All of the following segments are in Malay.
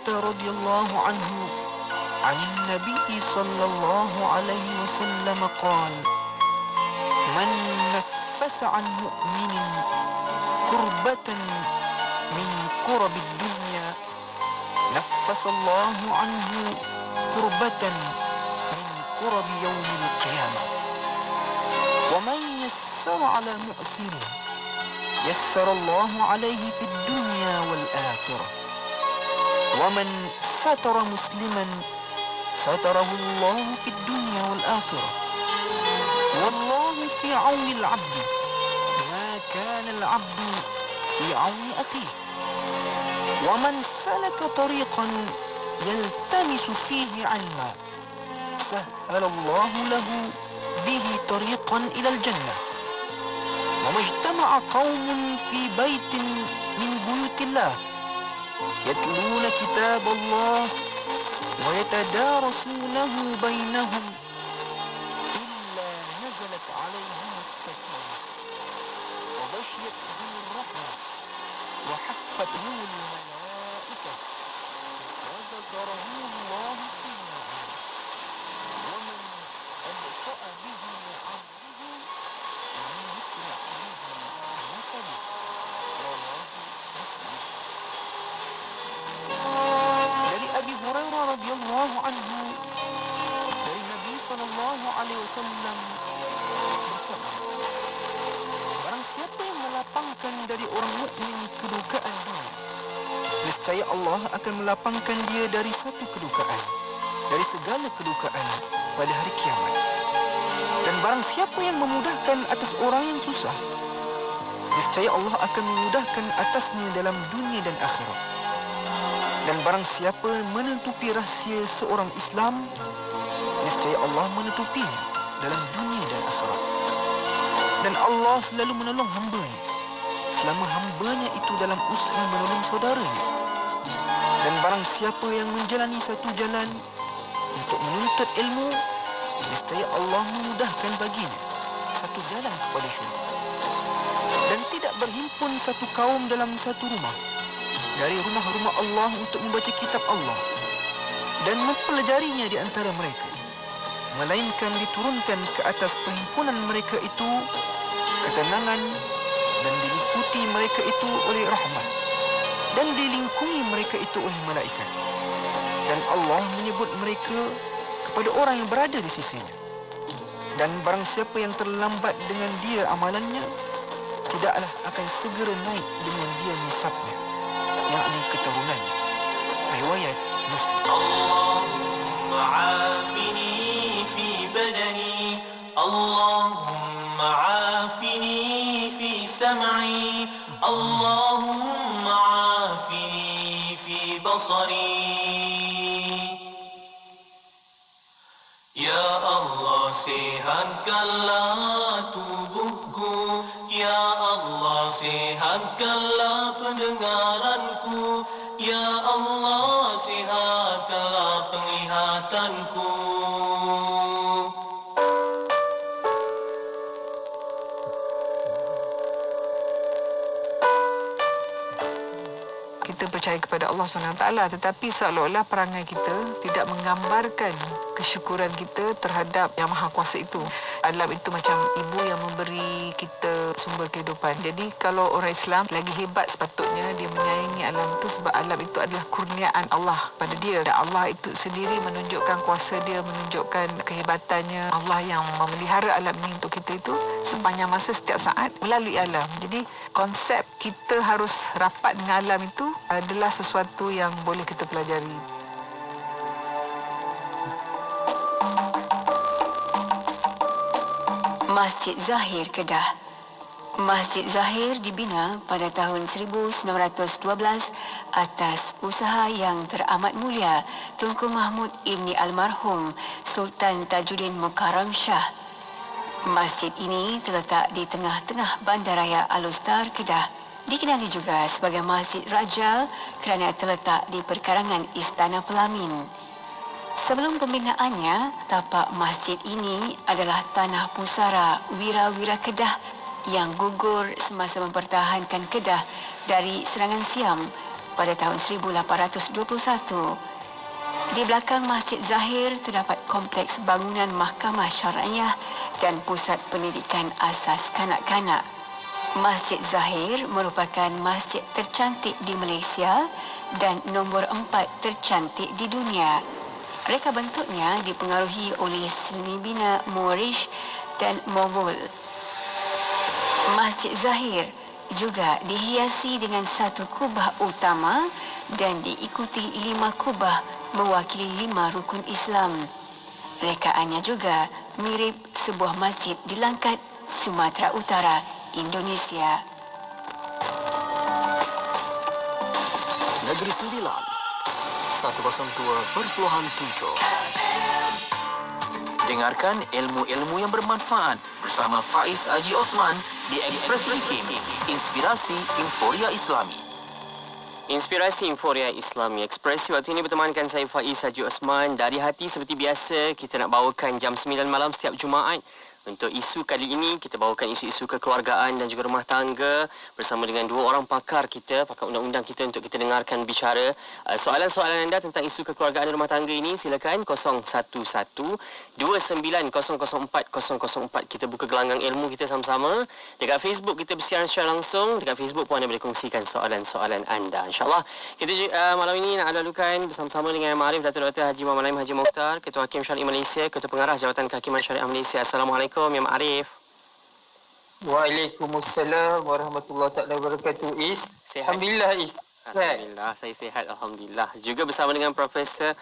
رضي الله عنه عن النبي صلى الله عليه وسلم قال: من نفس عن مؤمن كربة من كرب الدنيا نفس الله عنه كربة من كرب يوم القيامة. ومن يسر على مؤسر يسر الله عليه في الدنيا والآخرة. ومن ستر مسلما ستره الله في الدنيا والآخرة. والله في عون العبد ما كان العبد في عون أخيه. ومن سلك طريقا يلتمس فيه علما سهل الله له به طريقا إلى الجنة. وما اجتمع قوم في بيت من بيوت الله يتلون كتاب الله ويتدارسونه بينهم إلا نزلت عليهم السكينة وغشيتهم الرحمة وحفتهم الملائكة وذكرهم الله في من عنده. ومن أبطأ به أمره لم يسرع به مثله. رواه مسلم. dari Abi Hurairah radhiyallahu anhu dari Nabi sallallahu alaihi wasallam bersabda, barang siapa yang melapangkan dari orang mukmin kedukaan dunia, niscaya Allah akan melapangkan dia dari satu kedukaan, dari segala kedukaan pada hari kiamat. Dan barang siapa yang memudahkan atas orang yang susah, niscaya Allah akan memudahkan atasnya dalam dunia dan akhirat. Dan barang siapa menutupi rahsia seorang Islam, niscaya Allah menutupinya dalam dunia dan akhirat. Dan Allah selalu menolong hamba-Nya selama hamba-Nya itu dalam usaha menolong saudaranya. Dan barang siapa yang menjalani satu jalan untuk menuntut ilmu, niscaya Allah memudahkan baginya satu jalan kepada syurga. Dan tidak berhimpun satu kaum dalam satu rumah dari rumah-rumah Allah untuk membaca kitab Allah dan mempelajarinya di antara mereka, melainkan diturunkan ke atas perhimpunan mereka itu ketenangan, dan diliputi mereka itu oleh rahmat, dan dilingkungi mereka itu oleh malaikat. Dan Allah menyebut mereka kepada orang yang berada di sisinya. Dan barang siapa yang terlambat dengan dia amalannya, tidaklah akan segera naik dengan dia nisabnya, yakni keturunannya. Riwayat Muslim. Allahumma afini fi badani, Allahumma afini fi sam'i, Allahumma afini fi basari. Ya Allah, sihatkanlah tubuhku, Ya Allah, sihatkanlah pendengaranku, Ya Allah, sihatkanlah penglihatanku. Kita percaya kepada Allah SWT, tetapi seolah-olah perangai kita tidak menggambarkan kesyukuran kita terhadap Yang Maha Kuasa itu. Alam itu macam ibu yang memberi kita sumber kehidupan. Jadi kalau orang Islam lagi hebat, sepatutnya dia menyayangi alam itu, sebab alam itu adalah kurniaan Allah pada dia. Dan Allah itu sendiri menunjukkan kuasa dia, menunjukkan kehebatannya. Allah yang memelihara alam ini untuk kita itu sepanjang masa, setiap saat melalui alam. Jadi konsep kita harus rapat dengan alam itu adalah sesuatu yang boleh kita pelajari. Masjid Zahir Kedah. Masjid Zahir dibina pada tahun 1912 atas usaha yang teramat mulia Tunku Mahmud Ibni Almarhum Sultan Tajuddin Mukarram Shah. Masjid ini terletak di tengah-tengah Bandaraya Al-Ustar Kedah. Dikenali juga sebagai Masjid Raja kerana terletak di perkarangan Istana Pelamin. Sebelum pembinaannya, tapak masjid ini adalah tanah pusara wira-wira Kedah yang gugur semasa mempertahankan Kedah dari serangan Siam pada tahun 1821. Di belakang Masjid Zahir terdapat kompleks bangunan Mahkamah Syariah dan pusat pendidikan asas kanak-kanak. Masjid Zahir merupakan masjid tercantik di Malaysia dan nombor 4 tercantik di dunia. Reka bentuknya dipengaruhi oleh seni bina Moorish dan Mongol. Masjid Zahir juga dihiasi dengan satu kubah utama dan diikuti 5 kubah mewakili 5 rukun Islam. Rekaannya juga mirip sebuah masjid di Langkat, Sumatera Utara, Indonesia. Negeri Sembilan 102.7. Dengarkan ilmu-ilmu yang bermanfaat bersama Faiz Haji Osman di Express FM, Inspirasi Inforia Islami. Inspirasi Inforia Islami Ekspresi waktu ini bertemankan saya Faiz Haji Osman. Dari hati seperti biasa, kita nak bawakan jam 9 malam setiap Jumaat. Untuk isu kali ini, kita bawakan isu-isu kekeluargaan dan juga rumah tangga bersama dengan 2 orang pakar kita, pakar undang-undang kita untuk kita dengarkan bicara. Soalan-soalan anda tentang isu kekeluargaan dan rumah tangga ini, silakan 011-29004-004. Kita buka gelanggang ilmu kita sama-sama. Dekat Facebook kita bersiaran secara langsung. Dekat Facebook pun anda boleh kongsikan soalan-soalan anda. InsyaAllah, kita malam ini nak lalukan bersama-sama dengan Ma'arif Datuk Dr. Haji Muhammad Naim Haji Mokhtar, Ketua Hakim Syariah Malaysia, Ketua Pengarah Jabatan Kehakiman Syariah Malaysia. Assalamualaikum. Ya Ma'arif. Waalaikumsalam warahmatullahi taala wabarakatuh. Is. Sihat? Alhamdulillah Is. Alhamdulillah, saya sihat. Alhamdulillah. Juga bersama dengan Profesor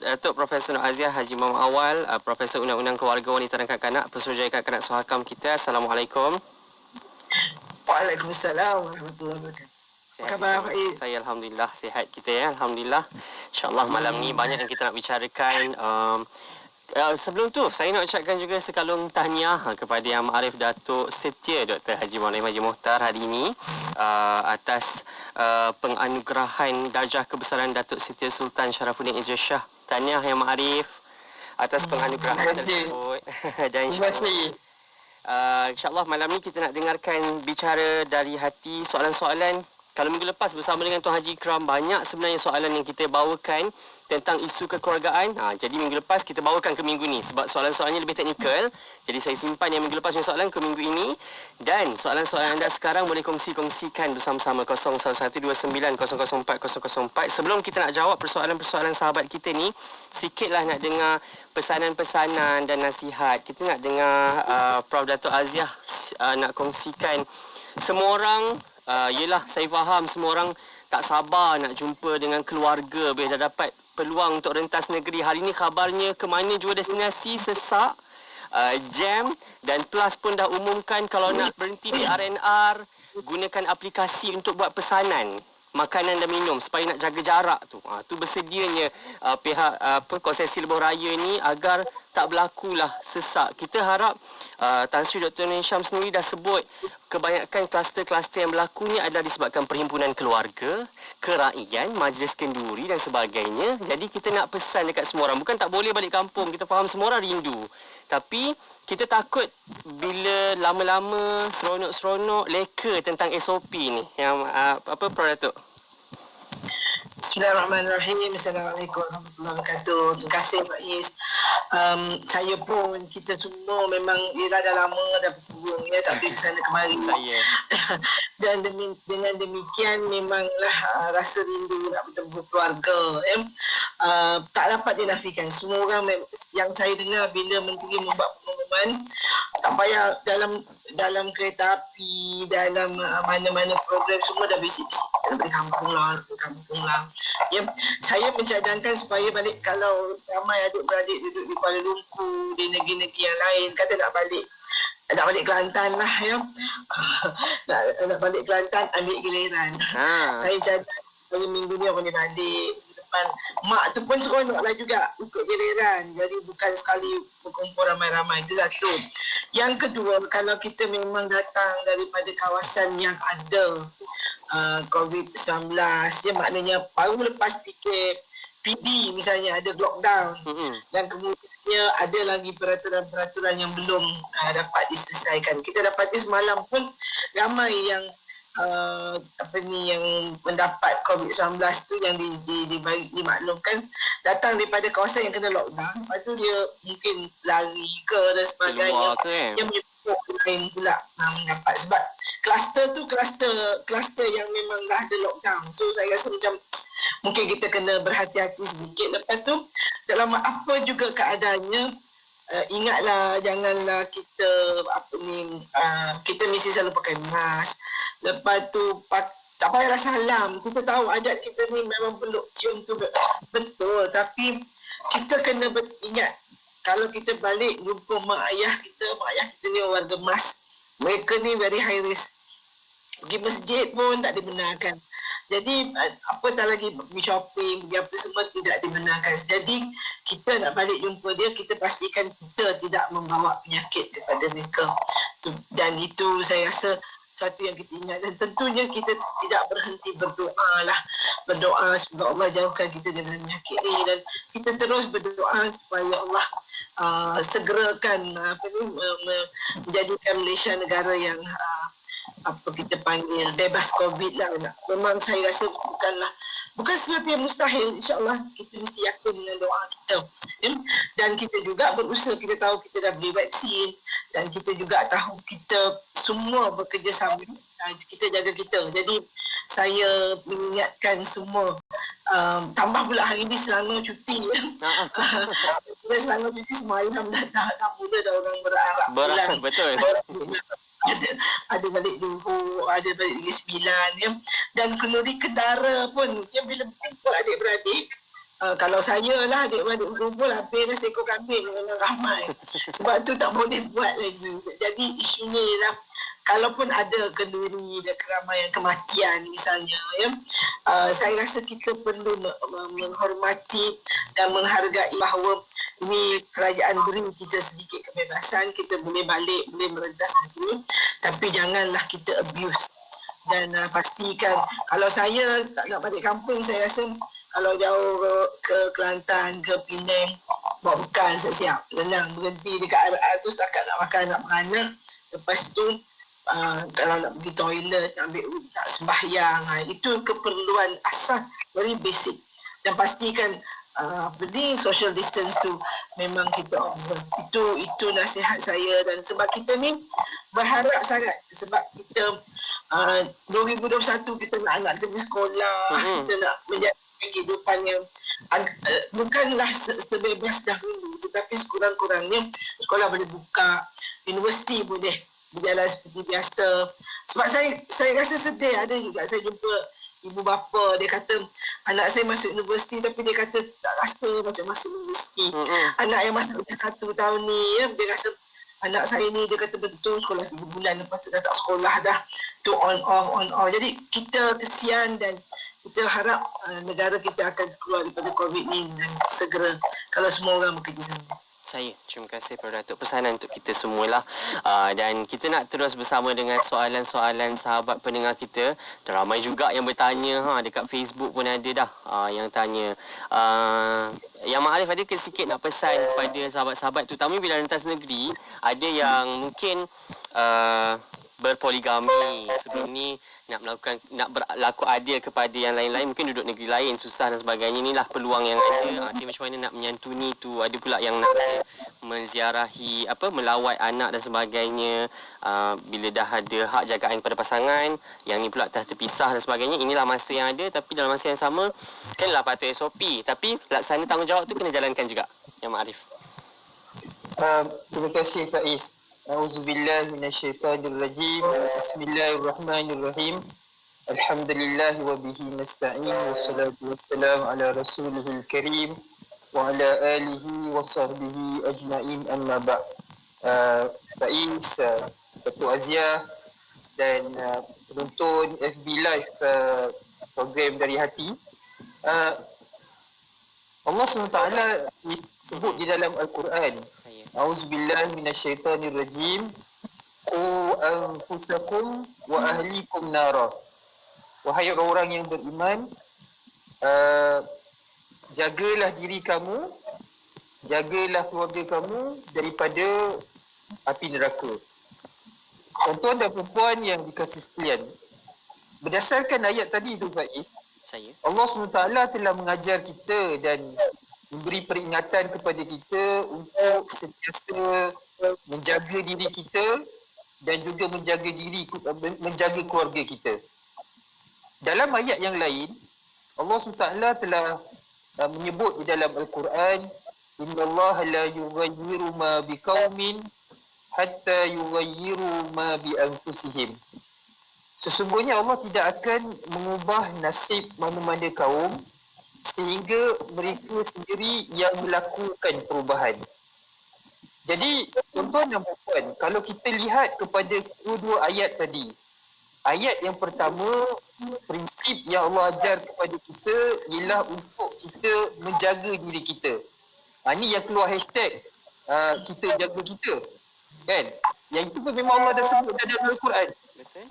Datuk Profesor Nur Aziah Haji Muhammad Awal, Profesor Undang-Undang Keluarga Wanita dan Kanak-Kanak, Pesuruhjaya Kanak-Kanak Suhakam kita. Assalamualaikum. Waalaikumsalam warahmatullahi wabarakatuh. Sihat Apa khabar Faiz? Saya Alhamdulillah sihat kita ya. Alhamdulillah. InsyaAllah malam ni banyak yang kita nak bicarakan. Sebelum tu, saya nak ucapkan juga sekalung tahniah kepada Yang Ma'arif Datuk Setia Dr. Haji Muhammad Haji Mokhtar hari ini atas penganugerahan darjah kebesaran Datuk Setia Sultan Sharafuddin Idris Shah. Tahniah Yang Ma'arif atas penganugerahan tersebut. Dan insyaAllah malam ni kita nak dengarkan bicara dari hati, soalan-soalan. Kalau minggu lepas bersama dengan Tuan Haji Ikram, banyak sebenarnya soalan yang kita bawakan tentang isu kekeluargaan. Jadi minggu lepas kita bawakan ke minggu ni sebab soalan-soalannya lebih teknikal. Jadi saya simpan yang minggu lepas punya soalan ke minggu ini. Dan soalan-soalan anda sekarang boleh kongsikan bersama-sama 011-290-04-004. Sebelum kita nak jawab persoalan-persoalan sahabat kita ni, sikitlah nak dengar pesanan-pesanan dan nasihat. Kita nak dengar Prof. Datuk Aziah nak kongsikan. Semua orang yelah, saya faham semua orang tak sabar nak jumpa dengan keluarga bila dah dapat peluang untuk rentas negeri. Hari ni khabarnya ke mana jua destinasi sesak, jam dan Plus pun dah umumkan kalau nak berhenti di RNR, gunakan aplikasi untuk buat pesanan makanan dan minum supaya nak jaga jarak tu. Tu bersedianya pihak konsesi lebuh raya ni agar tak berlakulah sesak. Kita harap Tan Sri Dr. Nur Hisham sendiri dah sebut kebanyakan kluster-kluster yang berlaku ni adalah disebabkan perhimpunan keluarga, kerakyatan, majlis kenduri dan sebagainya. Jadi kita nak pesan dekat semua orang. Bukan tak boleh balik kampung. Kita faham semua orang rindu. Tapi kita takut bila lama-lama seronok-seronok leka tentang SOP ni. Yang Prof. Datuk? Bismillahirrahmanirrahim. Assalamualaikum warahmatullahi wabarakatuh. Terima kasih Faiz. Saya pun, kita semua memang Ira dah lama dah berkurung ya, tak pergi ke sana kemari. Saya. Dan dengan demikian memanglah rasa rindu nak bertemu keluarga ya. Tak dapat dinafikan. Semua orang yang saya dengar bila menteri membuat pengumuman, tak payah dalam kereta api, dalam mana-mana program semua dah bisik-bisik. Kita balik kampung lah. Ya, saya mencadangkan supaya balik, kalau ramai adik-beradik duduk di Kuala Lumpur, di negeri-negeri yang lain, kata nak balik Kelantan lah ya. nak balik Kelantan, ambil giliran. Saya cadang minggu ni aku ni balik. Depan mak tu pun seronok lah juga ikut giliran. Jadi bukan sekali berkumpul ramai-ramai. Itu satu. Yang kedua, kalau kita memang datang daripada kawasan yang ada COVID-19, ya, maknanya baru lepas PD misalnya ada lockdown, dan kemudiannya ada lagi peraturan-peraturan yang belum dapat diselesaikan. Kita dapati semalam pun ramai yang yang mendapat COVID-19 tu yang dimaklumkan datang daripada kawasan yang kena lockdown. Lepas tu dia mungkin lari ke dan sebagainya. Keluar ke Yang menyebabkan lain pula mendapat. Sebab kluster yang memang dah ada lockdown. So saya rasa macam mungkin kita kena berhati-hati sedikit. Lepas tu dalam apa juga keadaannya, ingatlah janganlah kita kita mesti selalu pakai mask. Lepas tu tak payahlah salam. Kita tahu adat kita ni memang peluk cium tu betul, tapi kita kena ingat kalau kita balik jumpa mak ayah kita ni warga mas, mereka ni very high risk. Pergi masjid pun tak dibenarkan. Jadi apatah lagi pergi shopping, pergi apa semua tidak dibenarkan. Jadi kita nak balik jumpa dia, kita pastikan kita tidak membawa penyakit kepada mereka. Dan itu saya rasa satu yang kita ingat. Dan tentunya kita tidak berhenti berdoa lah. Berdoa supaya Allah jauhkan kita dari penyakit ni. Dan kita terus berdoa supaya Allah segerakan menjadikan Malaysia negara yang kita panggil bebas COVID lah. Memang saya rasa bukan sesuatu yang mustahil. InsyaAllah kita mesti yakin dengan doa kita. Dan kita juga berusaha, kita tahu kita dah beli vaksin dan kita juga tahu kita semua bekerjasama. Kita jaga kita. Jadi saya mengingatkan semua, tambah pula hari ni Selangor cuti. Selangor cuti semalam dah mula dah orang berarak. Betul. Ada balik Johor, ada balik Negeri Sembilan, ya. Dan kenduri Kedara pun, ya, bila berkumpul adik-beradik, kalau saya lah adik-beradik berkumpul, habis seekor kambing memang ramai. Sebab tu tak boleh buat lagi. Jadi isunya ialah kalaupun ada kenduri dan keramaian kematian misalnya, ya, saya rasa kita perlu menghormati dan menghargai bahawa ini kerajaan beri kita sedikit kebebasan, kita boleh balik, boleh merentas negeri, tapi janganlah kita abuse. Dan pastikan, kalau saya tak nak balik kampung, saya rasa kalau jauh ke Kelantan, ke Penang, bawa bekal siap-siap, senang, berhenti dekat RR tu setakat nak makan, nak beranak. Lepas tu kalau nak pergi toilet, nak ambil nak sembahyang, itu keperluan asas, very basic. Dan pastikan social distance tu memang kita observe. Itu nasihat saya. Dan sebab kita ni berharap sangat, sebab kita 2021 kita nak anak pergi sekolah, kita nak menjadi kehidupan yang bukanlah sebebas dahulu, tetapi sekurang-kurangnya sekolah boleh buka, universiti boleh berjalan seperti biasa. Sebab saya rasa sedih, ada juga saya jumpa ibu bapa, dia kata anak saya masuk universiti tapi dia kata tak rasa macam masuk universiti. Anak yang masuk 1 tahun ni, ya, dia rasa anak saya ni, dia kata betul sekolah 3 bulan lepas tu dah tak sekolah dah. Tu on off. Jadi kita kesian dan kita harap negara kita akan keluar daripada COVID ni dengan segera kalau semua orang bekerjasama. Terima kasih Prof. Datuk, pesanan untuk kita semualah. Dan kita nak terus bersama dengan soalan-soalan sahabat pendengar kita. Ramai juga yang bertanya, dekat Facebook pun ada dah yang tanya. Yang Mak Arif ada sikit nak pesan kepada sahabat-sahabat, terutama bila rentas negeri, ada yang mungkin berpoligami sebelum ni, nak berlaku adil kepada yang lain-lain, mungkin duduk negeri lain susah dan sebagainya. Inilah peluang yang ada. Dia macam mana nak menyantuni tu. Ada pula yang nak menziarahi, melawat anak dan sebagainya, bila dah ada hak jagaan kepada pasangan, yang ni pula dah terpisah dan sebagainya. Inilah masa yang ada, tapi dalam masa yang sama kanlah patut SOP, tapi laksana tanggungjawab tu kena jalankan juga. Yang Mak Arif. Terima kasih Faiz. A'udzubillahi minasyaitanirrajim. Bismillahirrahmanirrahim. Alhamdulillah wa bihi nasta'in, wassalatu wassalamu ala rasulihil karim wa ala alihi wa sahbihi ajma'in, amma ba'. Faiz, Datuk Azia dan penonton FB Live program Dari Hati. Allah SWT sebut di dalam Al-Quran, A'udzubillahi minasyaitanirrajim, Qu anfusakum wa ahlikum nara. Wahai orang-orang yang beriman, jagalah diri kamu, jagalah keluarga kamu daripada api neraka. Tuan-tuan dan perempuan yang dikasihi sekalian, berdasarkan ayat tadi tu Faiz, Saya. Allah SWT telah mengajar kita dan memberi peringatan kepada kita untuk sentiasa menjaga diri kita dan juga menjaga keluarga kita. Dalam ayat yang lain, Allah SWT telah menyebut di dalam Al-Quran, innallaha la yughayyiru ma biqaumin hatta yughayyiru ma bi anfusihim. Sesungguhnya Allah tidak akan mengubah nasib mana-mana kaum sehingga mereka sendiri yang melakukan perubahan. Jadi, tuan-tuan dan puan, kalau kita lihat kepada kedua ayat tadi, ayat yang pertama, prinsip yang Allah ajar kepada kita ialah untuk kita menjaga diri kita. Ini yang keluar hashtag kita jaga kita. Kan? Yang itu pun memang Allah dah sebut dalam Al-Quran.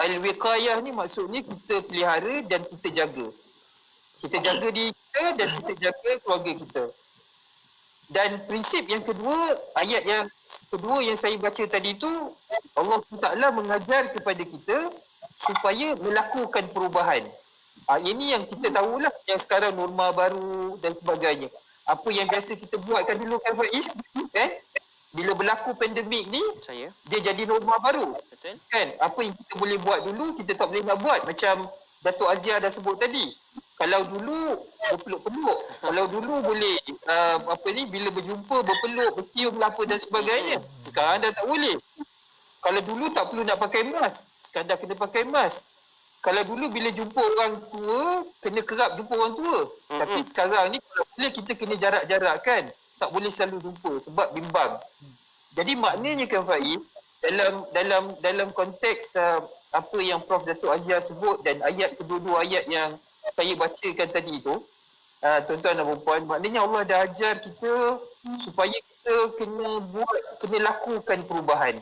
Al-Wiqayah ni maksudnya kita pelihara dan kita jaga. Kita jaga diri kita dan kita jaga keluarga kita. Dan prinsip yang kedua, ayat yang kedua yang saya baca tadi tu, Allah SWT mengajar kepada kita supaya melakukan perubahan. Ini yang kita tahulah yang sekarang norma baru dan sebagainya. Apa yang biasa kita buatkan dulu kan Faiz, kan? Bila berlaku pandemik ni, dia jadi norma baru. Betul. Kan? Apa yang kita boleh buat dulu, kita tak boleh nak buat. Macam Datuk Azia dah sebut tadi. Kalau dulu berpeluk-peluk, kalau dulu boleh bila berjumpa, berpeluk, bercium apa dan sebagainya. Sekarang dah tak boleh. Kalau dulu tak perlu nak pakai mask, sekarang dah kena pakai mask. Kalau dulu bila jumpa orang tua, kena kerap jumpa orang tua. Tapi sekarang ni kalau boleh kita kena jarak-jarakkan. Tak boleh selalu jumpa sebab bimbang. Jadi maknanya kan Faiz, dalam konteks apa yang Prof Datuk Azia sebut dan ayat kedua-dua ayat yang saya bacakan tadi tu, tuan-tuan dan puan, maknanya Allah dah ajar kita supaya kita kena lakukan perubahan.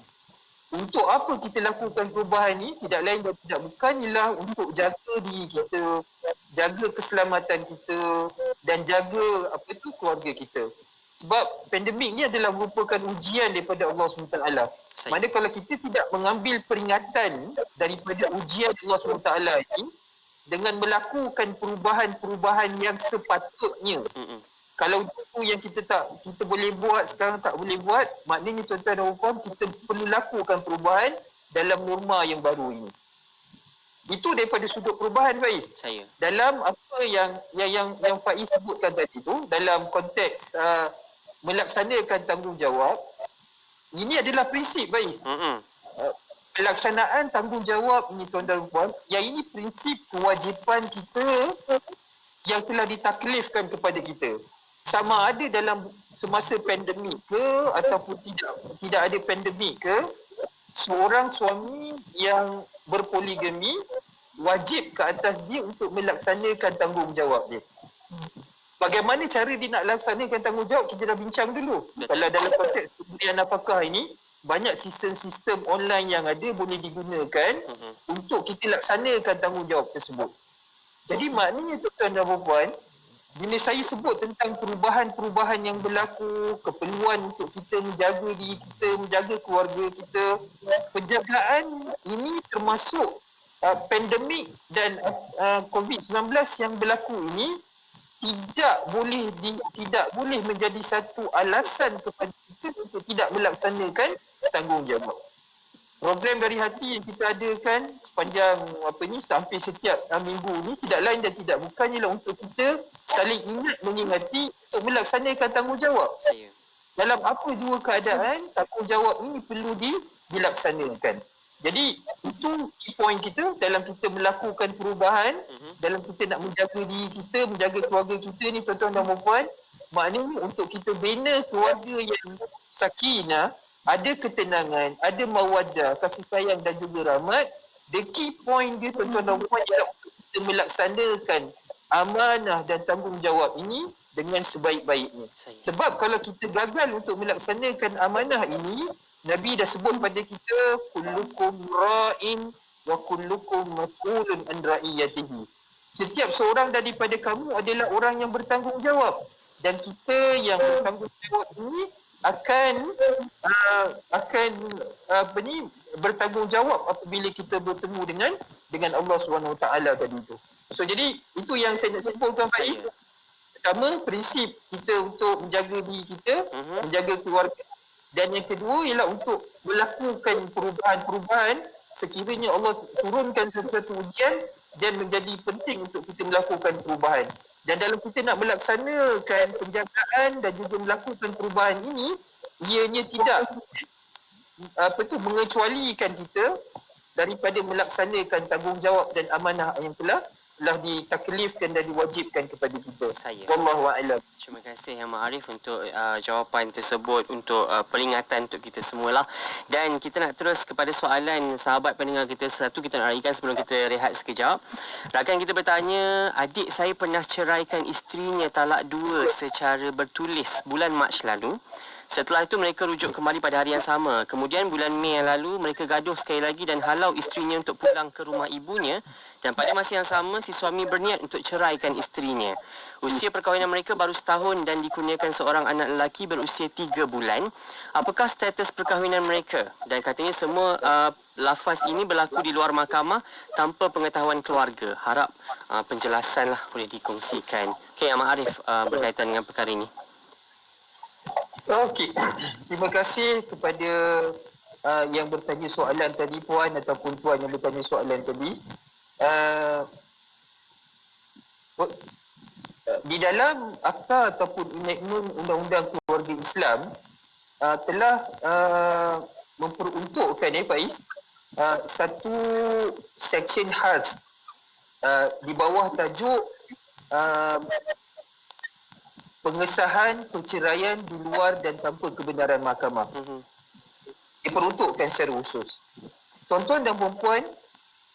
Untuk apa kita lakukan perubahan ni? Tidak lain dan tidak bukan ialah untuk jaga diri kita, jaga keselamatan kita dan jaga keluarga kita. Sebab pandemik ni adalah merupakan ujian daripada Allah SWT. Mana kalau kita tidak mengambil peringatan daripada ujian Allah SWT ini dengan melakukan perubahan-perubahan yang sepatutnya. Kalau itu yang kita boleh buat, sekarang tak boleh buat, maknanya tuan-tuan dan puan, kita perlu lakukan perubahan dalam norma yang baru ini. Itu daripada sudut perubahan Faiz. Dalam apa yang Faiz sebutkan tadi tu, dalam konteks melaksanakan tanggungjawab, ini adalah prinsip Faiz. Pelaksanaan tanggungjawab ini tuan-tuan dan puan, yang ini prinsip kewajipan kita yang telah ditaklifkan kepada kita. Sama ada dalam semasa pandemik ke ataupun tidak ada pandemik ke, seorang suami yang berpoligami wajib ke atas dia untuk melaksanakan tanggungjawab dia. Bagaimana cara dia nak laksanakan tanggungjawab, kita dah bincang dulu. Kalau dalam konteks pemberian nafkah ini, banyak sistem-sistem online yang ada boleh digunakan untuk kita laksanakan tanggungjawab tersebut. Jadi maknanya tuan-tuan dan puan, bila saya sebut tentang perubahan-perubahan yang berlaku, keperluan untuk kita menjaga diri kita, menjaga keluarga kita, penjagaan ini termasuk pandemik dan COVID-19 yang berlaku ini tidak boleh menjadi satu alasan kepada kita untuk tidak melaksanakan tanggungjawab. Program dari hati yang kita adakan sepanjang hampir setiap minggu ni tidak lain dan tidak bukan ialah untuk kita saling ingat mengingati untuk melaksanakan tanggungjawab. Dalam apa jua keadaan, tanggungjawab ini perlu dilaksanakan. Jadi itu key point kita dalam kita melakukan perubahan, dalam kita nak menjaga diri kita, menjaga keluarga kita ni tuan-tuan dan puan, maknanya untuk kita bina keluarga yang sakinah, ada ketenangan, ada mawaddah, kasih sayang dan juga rahmat. The key point dia tuan-tuan dan puan ialah untuk kita melaksanakan amanah dan tanggungjawab ini dengan sebaik-baiknya. Sebab kalau kita gagal untuk melaksanakan amanah ini, Nabi dah sebut pada kita, kullukum ra'in wa kullukum mas'ulun an ra'iyatihi. Setiap seorang daripada kamu adalah orang yang bertanggungjawab. Dan kita yang bertanggungjawab ini akan bertanggungjawab apabila kita bertemu dengan Allah SWT tadi tu. So jadi itu yang saya nak simpulkan Faiz. Pertama, prinsip kita untuk menjaga diri kita, menjaga keluarga. Dan yang kedua ialah untuk melakukan perubahan-perubahan sekiranya Allah turunkan sesuatu ujian dan menjadi penting untuk kita melakukan perubahan. Dan dalam kita nak melaksanakan penjagaan dan juga melakukan perubahan ini, ianya tidak mengecualikan kita daripada melaksanakan tanggungjawab dan amanah yang telah ditaklifkan dan diwajibkan kepada kita. Wallahu a'lam. Terima kasih Yang Ma'arif untuk jawapan tersebut, untuk peringatan untuk kita semualah. Dan kita nak terus kepada soalan sahabat pendengar kita. Satu kita nak raikan sebelum kita rehat sekejap. Rakan kita bertanya, adik saya pernah ceraikan isterinya talak 2 secara bertulis bulan Mac lalu. Setelah itu mereka rujuk kembali pada hari yang sama. Kemudian bulan Mei yang lalu mereka gaduh sekali lagi dan halau isterinya untuk pulang ke rumah ibunya. Dan pada masa yang sama si suami berniat untuk ceraikan isterinya. Usia perkahwinan mereka baru setahun dan dikurniakan seorang anak lelaki berusia 3 bulan. Apakah status perkahwinan mereka? Dan katanya semua lafaz ini berlaku di luar mahkamah tanpa pengetahuan keluarga. Harap penjelasan lah boleh dikongsikan. Okey, Ahmad Arif berkaitan dengan perkara ini. Okey, terima kasih kepada yang bertanya soalan tadi, puan ataupun tuan yang bertanya soalan tadi. Di dalam akta ataupun undang-undang keluarga Islam telah memperuntukkan Faiz satu section khas di bawah tajuk pengesahan perceraian di luar dan tanpa kebenaran mahkamah. Diperuntukkan secara khusus. Tuan-tuan dan puan-puan,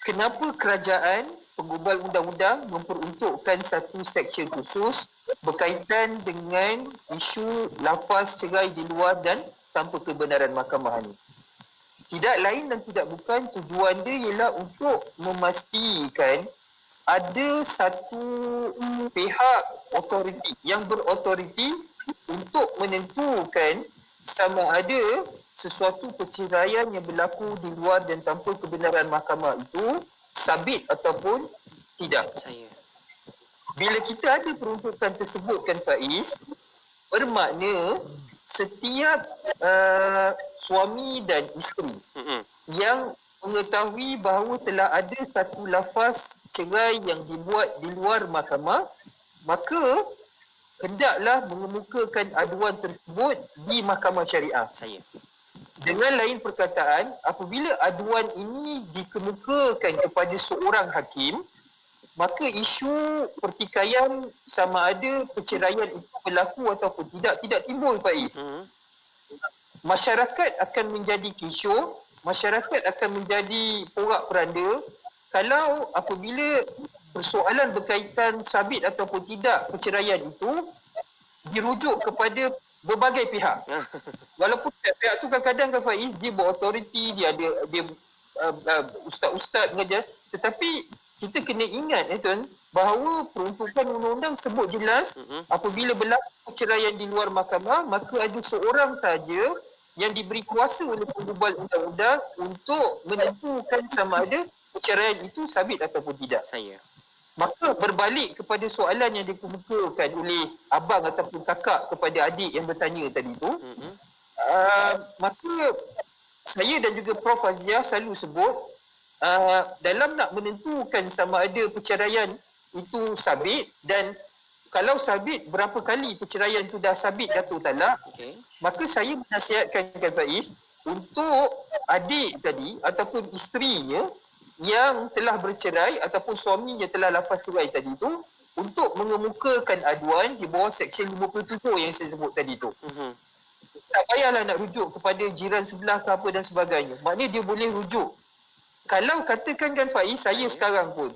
kenapa kerajaan penggubal undang-undang memperuntukkan satu seksyen khusus berkaitan dengan isu lafaz cerai di luar dan tanpa kebenaran mahkamah ini? Tidak lain dan tidak bukan, tujuan dia ialah untuk memastikan ada satu pihak otoriti yang berautoriti untuk menentukan sama ada sesuatu perceraian yang berlaku di luar dan tanpa kebenaran mahkamah itu sabit ataupun tidak. Bila kita ada peruntukan tersebut kan Faiz, bermakna setiap suami dan isteri yang mengetahui bahawa telah ada satu lafaz cerai yang dibuat di luar mahkamah, maka hendaklah mengemukakan aduan tersebut di mahkamah syariah. Dengan lain perkataan, apabila aduan ini dikemukakan kepada seorang hakim, maka isu pertikaian sama ada perceraian itu berlaku ataupun tidak timbul Faiz. Masyarakat akan menjadi kisur, masyarakat akan menjadi porak-peranda kalau apabila persoalan berkaitan sabit ataupun tidak perceraian itu dirujuk kepada berbagai pihak. Walaupun pihak tu kadang-kadang kan Faiz, dia berautoriti, dia ada ustaz-ustaz mengajar, tetapi kita kena ingat tuan, bahawa peruntukan undang-undang sebut jelas apabila berlaku perceraian di luar mahkamah, maka ada seorang saja yang diberi kuasa oleh penggubal undang-undang untuk menentukan sama ada perceraian itu sabit ataupun tidak. Maka berbalik kepada soalan yang dikemukakan oleh abang ataupun kakak kepada adik yang bertanya tadi tu, maka saya dan juga Prof Azia selalu sebut dalam nak menentukan sama ada perceraian itu sabit, dan kalau sabit berapa kali perceraian itu dah sabit jatuh talak, maka saya menasihatkan Faiz untuk adik tadi ataupun isterinya yang telah bercerai ataupun suaminya telah lafaz cerai tadi tu untuk mengemukakan aduan di bawah seksyen 57 yang saya sebut tadi tu. Tak payahlah nak rujuk kepada jiran sebelah ke apa dan sebagainya. Maknanya dia boleh rujuk. Kalau katakan kan Faiz, saya sekarang pun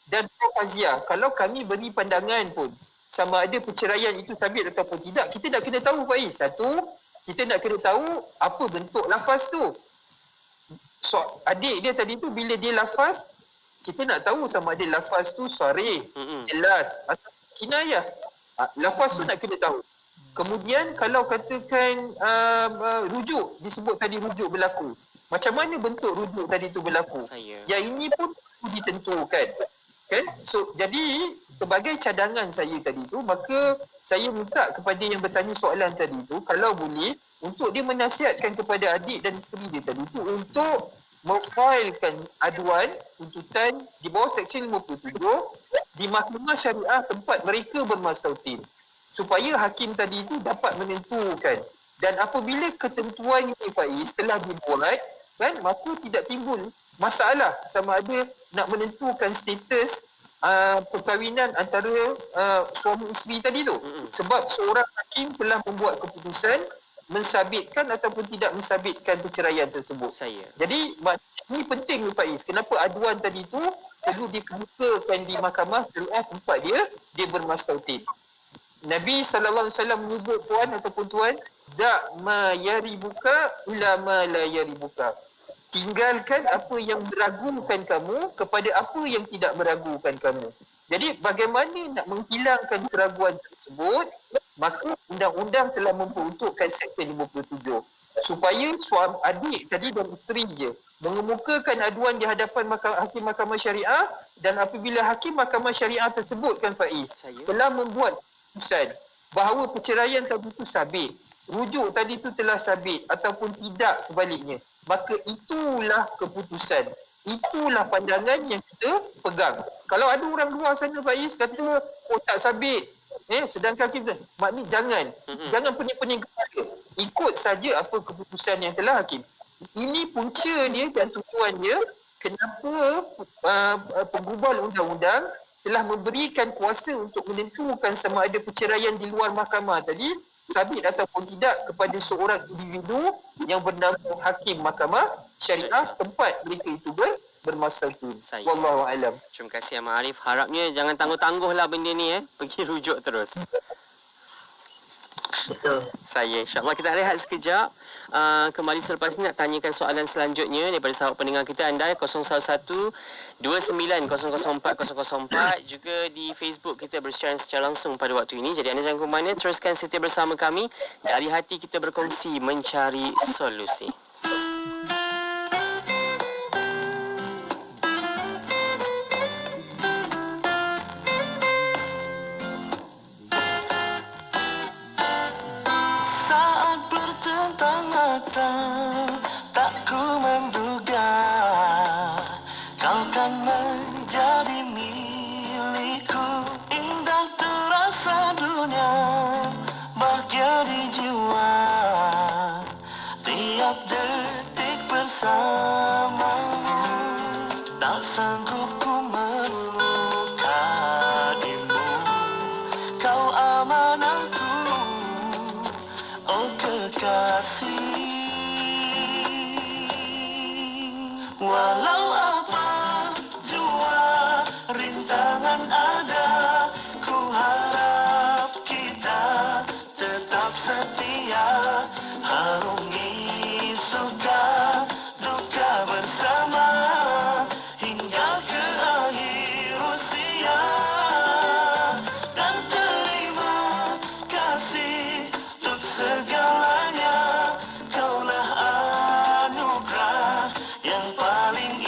dan Prof Azia, kalau kami beri pandangan pun sama ada perceraian itu sabit ataupun tidak, kita nak kena tahu Faiz. Satu, kita nak kena tahu apa bentuk lafaz tu. So, adik dia tadi tu bila dia lafaz, kita nak tahu sama ada lafaz tu sarih, jelas atau kinayah. Lafaz tu nak kena tahu. Kemudian kalau katakan rujuk, disebut tadi rujuk berlaku. Macam mana bentuk rujuk tadi tu berlaku? Yang ini pun ditentukan. Kan? So, jadi sebagai cadangan saya tadi tu, maka saya minta kepada yang bertanya soalan tadi tu, kalau boleh, untuk dia menasihatkan kepada adik dan isteri dia tadi tu untuk memfailkan aduan tuntutan di bawah Seksyen 57 di Mahkamah Syariah tempat mereka bermasautin, supaya hakim tadi itu dapat menentukan. Dan apabila ketentuan ini Faiz telah dibuat, kan, maka tidak timbul masalah sama ada nak menentukan status perkahwinan antara suami isteri tadi tu. Sebab seorang hakim telah membuat keputusan mensabitkan ataupun tidak mensabitkan perceraian tersebut. Jadi ini penting Faiz. Kenapa aduan tadi tu perlu dikemukakan di mahkamah syariah tempat dia bermasautin. Nabi SAW menyebut puan ataupun tuan, da' ma yaribuka ila ma la yaribuka. Tinggalkan apa yang meragukan kamu kepada apa yang tidak meragukan kamu. Jadi bagaimana nak menghilangkan keraguan tersebut, maka undang-undang telah memperuntukkan Seksyen 57 supaya suami adik tadi dan isteri dia mengemukakan aduan di hadapan hakim mahkamah syariah, dan apabila hakim mahkamah syariah tersebut kan Faiz telah membuat keputusan bahawa perceraian tadi itu sabit, rujuk tadi itu telah sabit ataupun tidak sebaliknya, maka itulah keputusan, itulah pandangan yang kita pegang. Kalau ada orang luar sana Faiz kata oh tak sabit, sedangkan kita maknanya jangan pening-pening kepala, ikut saja apa keputusan yang telah hakim. Ini punca dia dan tujuan dia kenapa penggubal undang-undang telah memberikan kuasa untuk menentukan sama ada perceraian di luar mahkamah tadi sabit ataupun tidak kepada seorang individu yang bernama hakim mahkamah syariah tempat mereka itu bermasautin. Wallahu alam. Terima kasih Ahmad Arif. Harapnya jangan tangguh-tangguhlah benda ni pergi rujuk terus. Betul. InsyaAllah kita rehat sekejap. Kembali selepas ni nak tanyakan soalan selanjutnya daripada sahabat pendengar kita anda 011-29004004. Juga di Facebook kita bersiaran secara langsung pada waktu ini. Jadi anda jangan ke mana, teruskan setia bersama kami. Dari hati kita berkongsi mencari solusi. Tak ku menduga kau kan menjadi milikku. Indah terasa dunia, bahagia di jiwa, tiap detik bersamamu. Tak sanggup ku melukaimu, kau amanahku, oh kekasih. Walau apa jua rintangan ada, ku harap kita tetap setia, harungi suka duka bersama hingga ke akhir usia. Dan terima kasih untuk segalanya, kaulah anugerah yang paling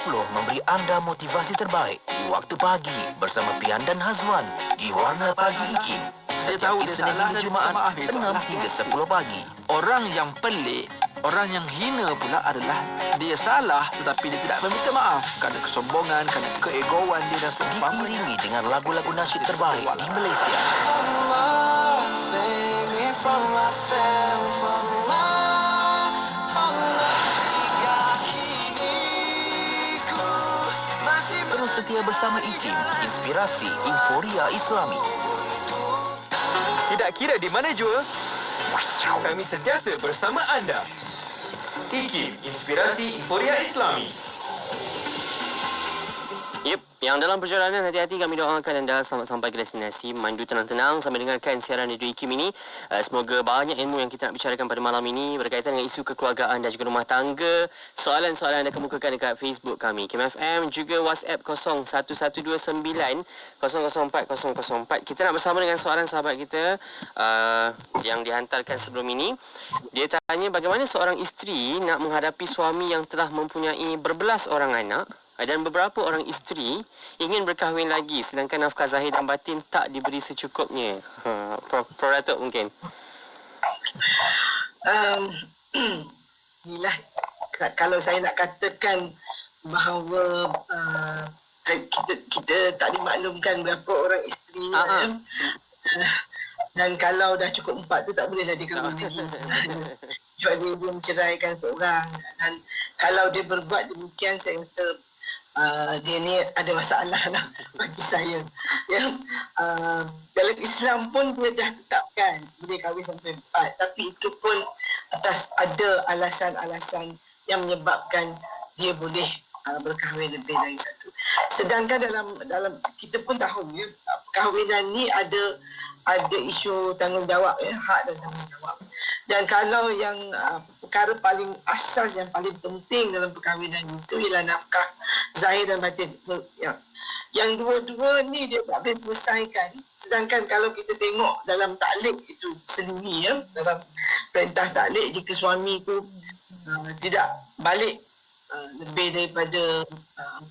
memberi anda motivasi terbaik di waktu pagi bersama Pian dan Hazwan di Warna Pagi IKIM. Saya Setiap tahu dia Isnin salah hingga dan Jumaat, minta maaf, itu 6 adalah hingga biasa. 10 pagi. Orang yang pelik, orang yang hina pula adalah dia salah tetapi dia tidak meminta maaf kerana kesombongan, kerana keegoan dia dan seumpamanya. Diiringi dengan lagu-lagu nasyid terbaik di Malaysia. Terus setia bersama IKIM, inspirasi Inforia Islami. Tidak kira di mana jua, kami sentiasa bersama anda. IKIM, inspirasi Inforia Islami. Yep, yang dalam perjalanan hati-hati kami doakan anda selamat sampai ke destinasi. Mandu tenang-tenang sambil dengarkan siaran Radio IKIM ini. Semoga banyak ilmu yang kita nak bicarakan pada malam ini berkaitan dengan isu kekeluargaan dan juga rumah tangga. Soalan-soalan anda kemukakan dekat Facebook kami, IKIM FM, juga WhatsApp 01129004 004. Kita nak bersama dengan seorang sahabat kita yang dihantarkan sebelum ini. Dia tanya bagaimana seorang isteri nak menghadapi suami yang telah mempunyai berbelas orang anak dan beberapa orang isteri ingin berkahwin lagi sedangkan nafkah zahir dan batin tak diberi secukupnya. Prof Datuk mungkin. Inilah kalau saya nak katakan bahawa kita tak dimaklumkan berapa orang isteri dan kalau dah cukup 4 tu tak bolehlah dia kahwin lagi sebenarnya. Kecuali dia menceraikan seorang, dan kalau dia berbuat demikian saya rasa dia ni ada masalah lah bagi saya. Ya, dalam Islam pun dia dah tetapkan boleh kahwin sampai 4, tapi itu pun atas ada alasan-alasan yang menyebabkan dia boleh berkahwin lebih dari satu. Sedangkan dalam kita pun tahu ya, perkahwinan ni ada isu tanggungjawab ya, hak dan tanggungjawab. Dan kalau yang perkara paling asas yang paling penting dalam perkahwinan itu ialah nafkah zahir dan batin. So, yang dua-dua ni dia tak boleh selesaikan. Sedangkan kalau kita tengok dalam taklid itu sendiri ya, dalam perintah taklid jika suami itu tidak balik lebih daripada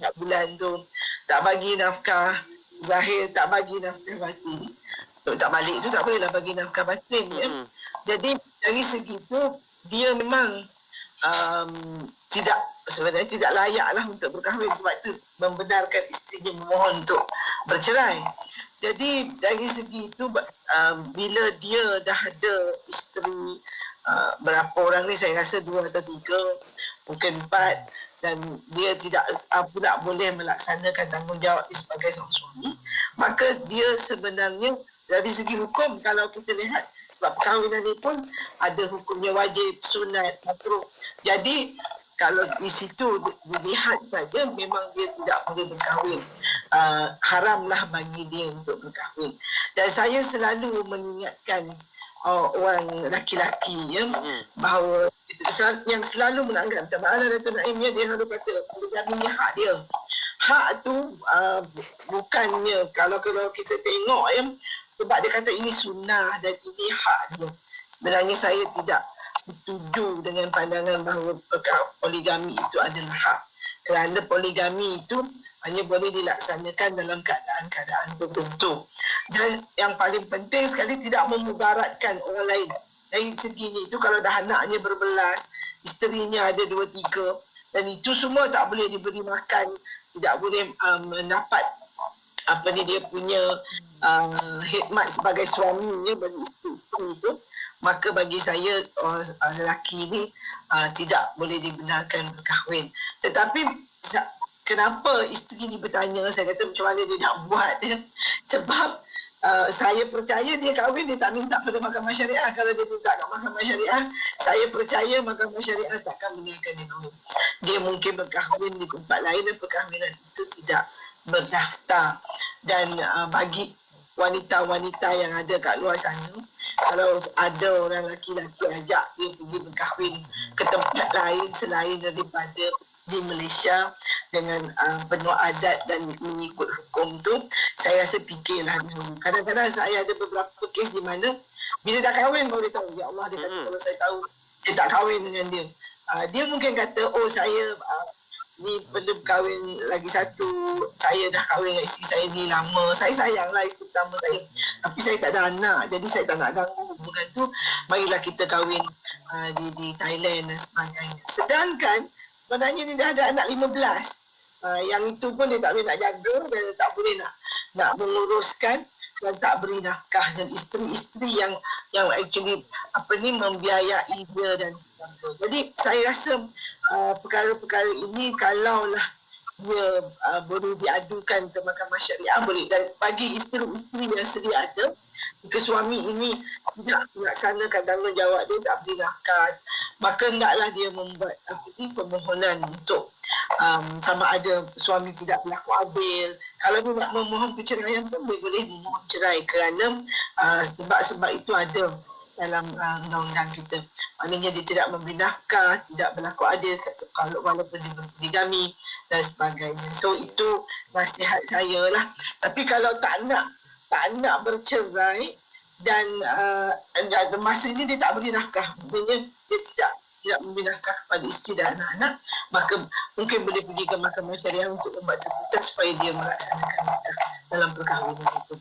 4 bulan tu, tak bagi nafkah zahir, tak bagi nafkah batin. Tak balik tu tak bolehlah bagi nafkah batin ya. Jadi dari segi tu dia memang sebenarnya tidak layaklah untuk berkahwin, sebab tu membenarkan isterinya memohon untuk bercerai. Jadi dari segi itu bila dia dah ada isteri berapa orang ni, saya rasa 2 atau 3, mungkin 4, dan dia tidak pula boleh melaksanakan tanggungjawab sebagai seorang suami, maka dia sebenarnya dari segi hukum kalau kita lihat, sebab perkahwinan ni pun ada hukumnya wajib, sunat, makruh. Jadi kalau di situ dilihat saja memang dia tidak boleh berkahwin. Haramlah bagi dia untuk berkahwin. Dan saya selalu mengingatkan orang laki-laki ya, bahawa yang selalu menganggap Taba'ala Datuk Naim dia selalu kata poligami ni hak dia. Hak tu bukannya kalau kita tengok ya, sebab dia kata ini sunnah dan ini hak dia. Sebenarnya saya tidak setuju dengan pandangan bahawa poligami itu adalah hak. Kerana poligami itu hanya boleh dilaksanakan dalam keadaan-keadaan tertentu. Dan yang paling penting sekali, tidak memudaratkan orang lain. Dari segi itu kalau dah anaknya berbelas, isterinya ada 2-3, dan itu semua tak boleh diberi makan, tidak boleh mendapat dia punya khidmat sebagai suaminya bagi isteri itu, maka bagi saya lelaki ini tidak boleh dibenarkan berkahwin. Tetapi kenapa isteri ni bertanya, saya kata macam mana dia nak buat ya? Sebab saya percaya dia kahwin, dia tak minta pada Mahkamah Syariah. Kalau dia minta kat Mahkamah Syariah, saya percaya Mahkamah Syariah takkan benarkan dia kahwin. Dia mungkin berkahwin di tempat lain dan perkahwinan itu tidak berdaftar. Dan bagi wanita-wanita yang ada kat luar sana, kalau ada orang lelaki-lelaki ajak dia pergi berkahwin ke tempat lain selain daripada di Malaysia dengan penuh adat dan mengikut hukum tu, saya rasa fikirlah dulu. Kadang-kadang saya ada beberapa kes di mana bila dah kahwin baru dia tahu, ya Allah, dia kata kalau saya tahu saya tak kahwin dengan dia. Dia mungkin kata, oh saya ni belum kahwin lagi satu. Saya dah kahwin dengan isteri saya ni lama. Saya sayanglah isteri pertama saya. Tapi saya tak ada anak. Jadi saya tak nak ganggu hubungan tu. Marilah kita kahwin di Thailand dan sebagainya. Sedangkan sebenarnya ni dah ada anak 15. Yang itu pun dia tak boleh nak jaga dan tak boleh nak menguruskan dan tak beri nafkah, dan isteri-isteri yang actually membiayai dia dan sebagainya. Jadi saya rasa perkara-perkara ini kalaulah dia boleh diadukan ke Mahkamah Syariah boleh, dan bagi isteri-isteri yang sedia ada jika suami ini tidak melaksanakan tanggungjawab dia, tak beri nafkah, maka hendaklah dia membuat permohonan untuk sama ada suami tidak berlaku adil. Kalau dia nak memohon perceraian pun dia boleh memohon cerai kerana sebab-sebab itu ada dalam undang-undang kita. Maknanya dia tidak memberi nafkah, tidak berlaku adil walaupun dia berpoligami dan sebagainya. So itu nasihat saya lah. Tapi kalau tak nak bercerai dan masa ini dia tak beri nafkah, maknanya dia tidak memberi nafkah kepada isteri dan anak-anak, maka mungkin boleh pergi ke Mahkamah Syariah untuk membuat jemputan supaya dia melaksanakan nikah dalam perkahwinan itu.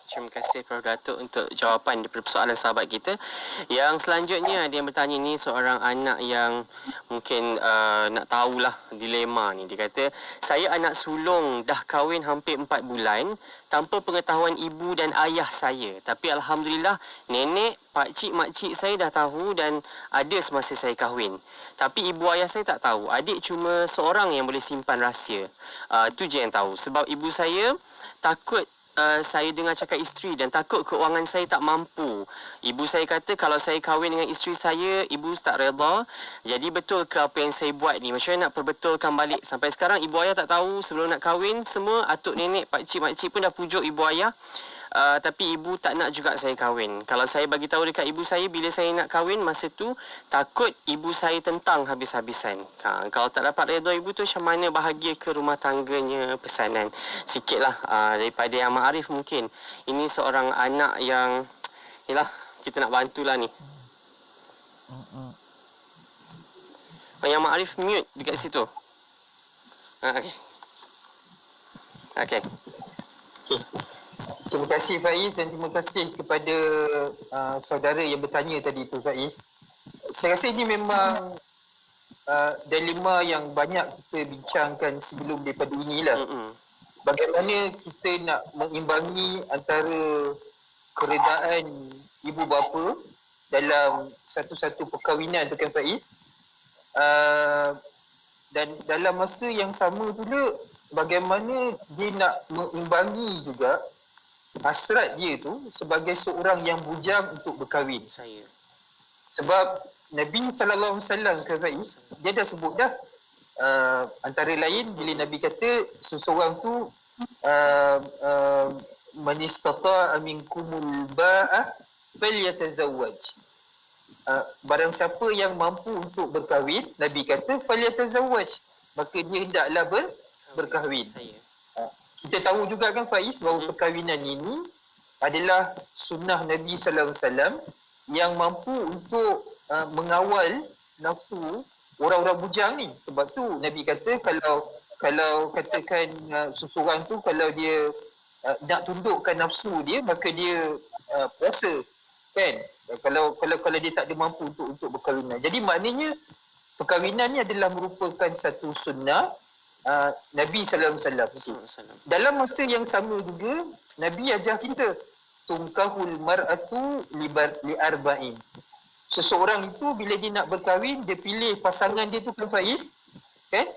Terima kasih Prof. Datuk untuk jawapan daripada persoalan sahabat kita. Yang selanjutnya dia bertanya ni seorang anak yang mungkin nak tahulah dilema ni. Dia kata, saya anak sulung dah kahwin hampir 4 bulan tanpa pengetahuan ibu dan ayah saya. Tapi Alhamdulillah nenek, pakcik, makcik saya dah tahu dan ada semasa saya kahwin. Tapi ibu ayah saya tak tahu. Adik cuma seorang yang boleh simpan rahsia. Tu je yang tahu. Sebab ibu saya takut saya dengar cakap isteri dan takut keuangan saya tak mampu. Ibu saya kata kalau saya kahwin dengan isteri saya, ibu tak redha. Jadi betul ke apa yang saya buat ni? Macam mana nak perbetulkan balik? Sampai sekarang ibu ayah tak tahu sebelum nak kahwin. Semua atuk nenek, pakcik, makcik pun dah pujuk ibu ayah. Tapi ibu tak nak juga saya kahwin. Kalau saya bagi tahu dekat ibu saya bila saya nak kahwin, masa tu takut ibu saya tentang habis-habisan. Kalau tak dapat redha ibu tu, macam mana bahagia ke rumah tangganya? Pesanan sikitlah daripada Yang Ma'arif mungkin. Ini seorang anak yang yalah, kita nak bantulah ni. Yang Ma'arif mute dekat situ. Okey. Terima kasih Faiz dan terima kasih kepada saudara yang bertanya tadi tu Faiz. Saya rasa ini memang dilema yang banyak kita bincangkan sebelum daripada inilah. Bagaimana kita nak mengimbangi antara keredaan ibu bapa dalam satu-satu perkahwinan tu kan Faiz. Dan dalam masa yang sama pula bagaimana dia nak mengimbangi juga hasrat dia tu sebagai seorang yang bujang untuk berkahwin. Sebab Nabi SAW kan Faiz, dia dah sebut dah antara lain bila Nabi kata seseorang tu man istata'a minkumul ba'a falyatazawwaj. Barang siapa yang mampu untuk berkahwin, Nabi kata falyatazawwaj, maka dia hendaklah berkahwin. Kita tahu juga kan Faiz bahawa perkahwinan ini adalah sunnah Nabi SAW yang mampu untuk mengawal nafsu orang-orang bujang ni. Sebab tu Nabi kata kalau katakan seseorang tu kalau dia nak tundukkan nafsu dia, maka dia puasa kan. Kalau dia tak ada mampu untuk berkahwinan. Jadi maknanya perkahwinan ni adalah merupakan satu sunnah Nabi SAW. Dalam masa yang sama juga Nabi ajar kita tungkahul mar'atu li arba'in. Seseorang itu bila dia nak berkahwin, dia pilih pasangan dia tu kan Faiz, kan?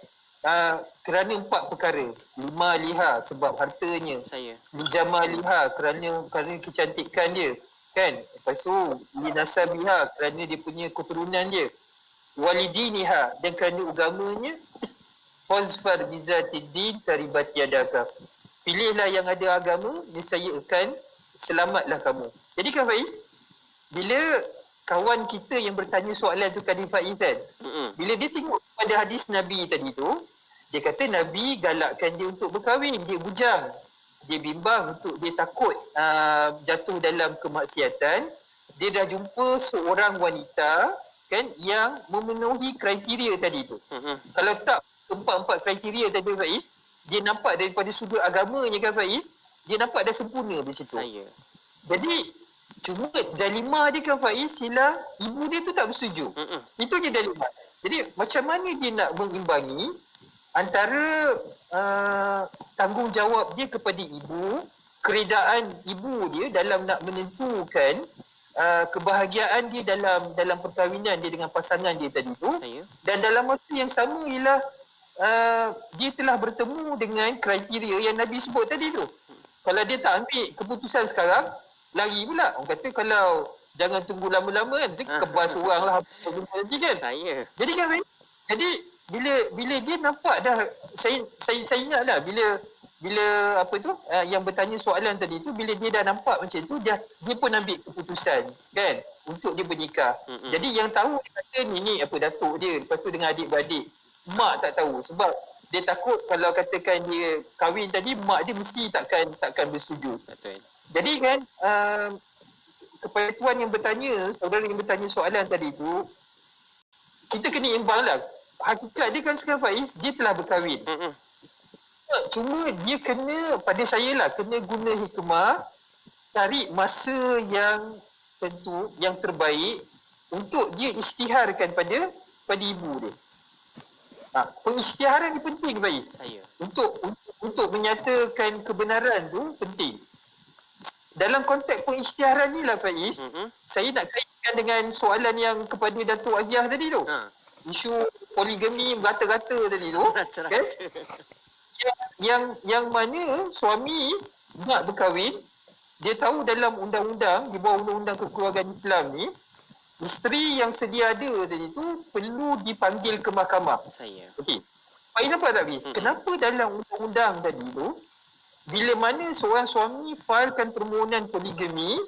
Kerana 4 perkara. 5 liha sebab hartanya, lijama liha kerana kecantikan dia, kan? Lepas tu linasabiha kerana dia punya keturunan dia, walidiniha dan kerana agamanya, fazfar bizatid din taribat yadaka. Pilihlah yang ada agama, niscaya akan selamatlah kamu. Jadi kan Faiz, bila kawan kita yang bertanya soalan tu tadi Faiz kan, bila dia tengok pada hadis Nabi tadi tu, dia kata Nabi galakkan dia untuk berkahwin, dia bujang, dia bimbang untuk dia takut jatuh dalam kemaksiatan. Dia dah jumpa seorang wanita kan yang memenuhi kriteria tadi tu. Kalau tak empat kriteria tadi Faiz, dia nampak daripada sudut agamanya kan Faiz, dia nampak dah sempurna di situ. Jadi cuma dalimah dia kan Faiz, sila ibu dia tu tak bersetuju. Itu je dalimah. Jadi macam mana dia nak mengimbangi antara tanggungjawab dia kepada ibu, keredaan ibu dia dalam nak menentukan kebahagiaan dia dalam perkahwinan dia dengan pasangan dia tadi tu, dan dalam masa yang sama ialah dia telah bertemu dengan kriteria yang Nabi sebut tadi tu. Kalau dia tak ambil keputusan sekarang, lari pula. Orang kata kalau jangan tunggu lama-lama kan, nanti kebas orang lah nanti kan. Jadi kan, jadi bila dia nampak dah, saya ingat lah bila apa tu yang bertanya soalan tadi tu, bila dia dah nampak macam tu, dia pun ambil keputusan kan untuk dia bernikah. Jadi yang tahu dia kata ni apa datuk dia, lepas tu dengan adik-beradik, mak tak tahu sebab dia takut kalau katakan dia kahwin tadi, mak dia mesti takkan bersetuju. Jadi kan kepada tuan yang bertanya, saudara yang bertanya soalan tadi tu, kita kena imbang lah. Hakikat dia kan sekarang Faiz, dia telah berkahwin. Cuma dia kena, pada saya lah, kena guna hikmah, cari masa yang tentu, yang terbaik untuk dia isytiharkan pada ibu dia. Pengisytiharan ni penting Faiz. Untuk menyatakan kebenaran tu penting. Dalam konteks pengisytiharan ni lah Faiz, saya nak kaitkan dengan soalan yang kepada Datuk Aziah tadi tu. Isu poligami rata-rata tadi tu. Kan? Yang mana suami nak berkahwin, dia tahu dalam undang-undang, di bawah undang-undang kekeluargaan Islam ni, isteri yang sedia ada tadi tu perlu dipanggil ke mahkamah. Okey. Faiz nampak tak Fiz? Kenapa dalam undang-undang tadi tu, bila mana seorang suami failkan permohonan poligami,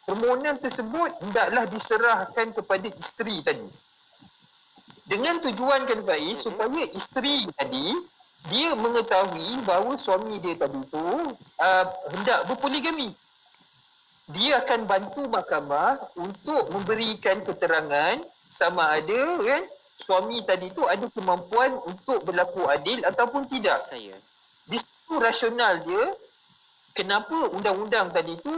permohonan tersebut hendaklah diserahkan kepada isteri tadi. Dengan tujuan kan Faiz, supaya isteri tadi dia mengetahui bahawa suami dia tadi tu hendak berpoligami. Dia akan bantu mahkamah untuk memberikan keterangan sama ada kan suami tadi tu ada kemampuan untuk berlaku adil ataupun tidak. Di situ rasional dia kenapa undang-undang tadi tu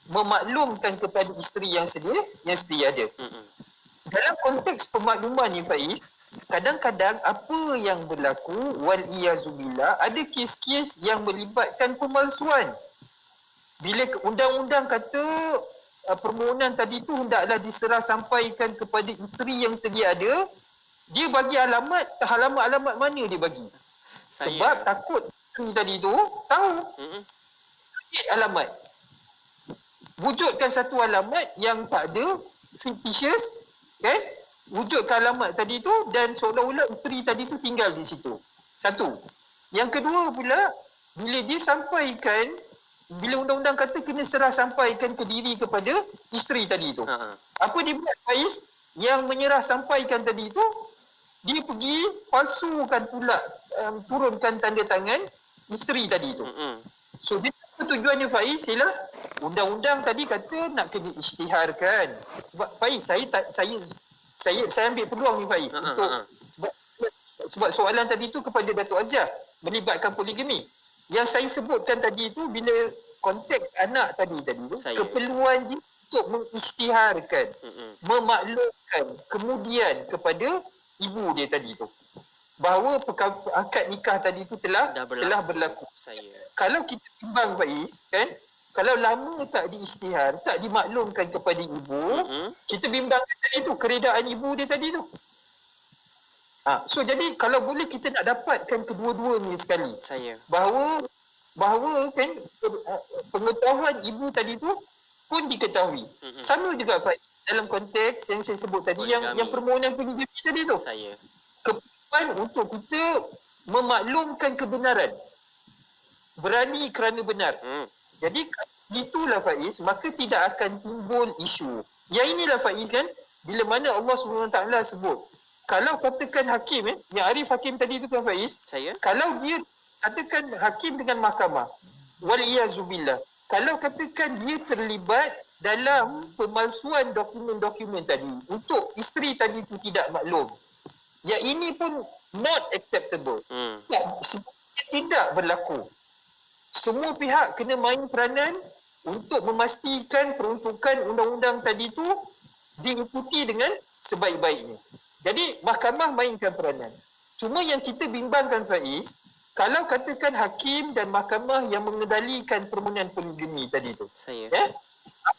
memaklumkan kepada isteri yang sedia ada. Dalam konteks pemakluman ni Faiz, kadang-kadang apa yang berlaku wal-iyazubillah, ada kes-kes yang melibatkan pemalsuan. Bila undang-undang kata permohonan tadi tu hendaklah diserah sampaikan kepada isteri yang sedia ada, dia bagi alamat mana dia bagi. Sebab takut isteri tadi tu tahu alamat. Wujudkan satu alamat yang tak ada, fictitious, kan? Wujudkan alamat tadi tu dan seolah-olah isteri tadi tu tinggal di situ. Satu. Yang kedua pula, bila dia sampaikan, bila undang-undang kata kena serah sampaikan ke diri kepada isteri tadi tu. Apa dia buat Faiz? Yang menyerah sampaikan tadi tu, dia pergi palsukan pula, turunkan tanda tangan isteri tadi tu. So dia tujuannya Faiz ialah undang-undang tadi kata nak kena isytiharkan. Sebab Faiz, saya ambil peluang ni Faiz untuk sebab soalan tadi tu kepada Datuk Aziah melibatkan poligami. Yang saya sebutkan tadi tu bila konteks anak tadi tu, keperluan dia untuk mengisytiharkan, memaklumkan kemudian kepada ibu dia tadi tu bahawa akad nikah tadi tu telah berlaku. Kalau kita timbang Faiz kan, kalau lama tak diisytihar, tak dimaklumkan kepada ibu, kita bimbangkan tadi tu keredaan ibu dia tadi tu. So jadi kalau boleh kita nak dapatkan kedua-duanya sekali. Bahawa kan pengetahuan ibu tadi tu pun diketahui. Sama juga Faiz dalam konteks yang saya sebut tadi, yang permohonan poligami tadi tu. Keperluan untuk kita memaklumkan kebenaran. Berani kerana benar. Jadi itulah Faiz, maka tidak akan timbul isu. Yang inilah Faiz kan, bila mana Allah SWT sebut, kalau katakan hakim, yang Arif Hakim tadi tu kan Faiz, kalau dia katakan hakim dengan mahkamah, wal-iyazubillah, kalau katakan dia terlibat dalam pemalsuan dokumen-dokumen tadi untuk isteri tadi tu tidak maklum, Yang ini pun not acceptable. Sebenarnya tidak berlaku. Semua pihak kena main peranan untuk memastikan peruntukan undang-undang tadi tu diikuti dengan sebaik-baiknya. Jadi mahkamah mainkan peranan. Cuma yang kita bimbangkan, Faiz, kalau katakan hakim dan mahkamah yang mengendalikan permohonan poligami tadi tu,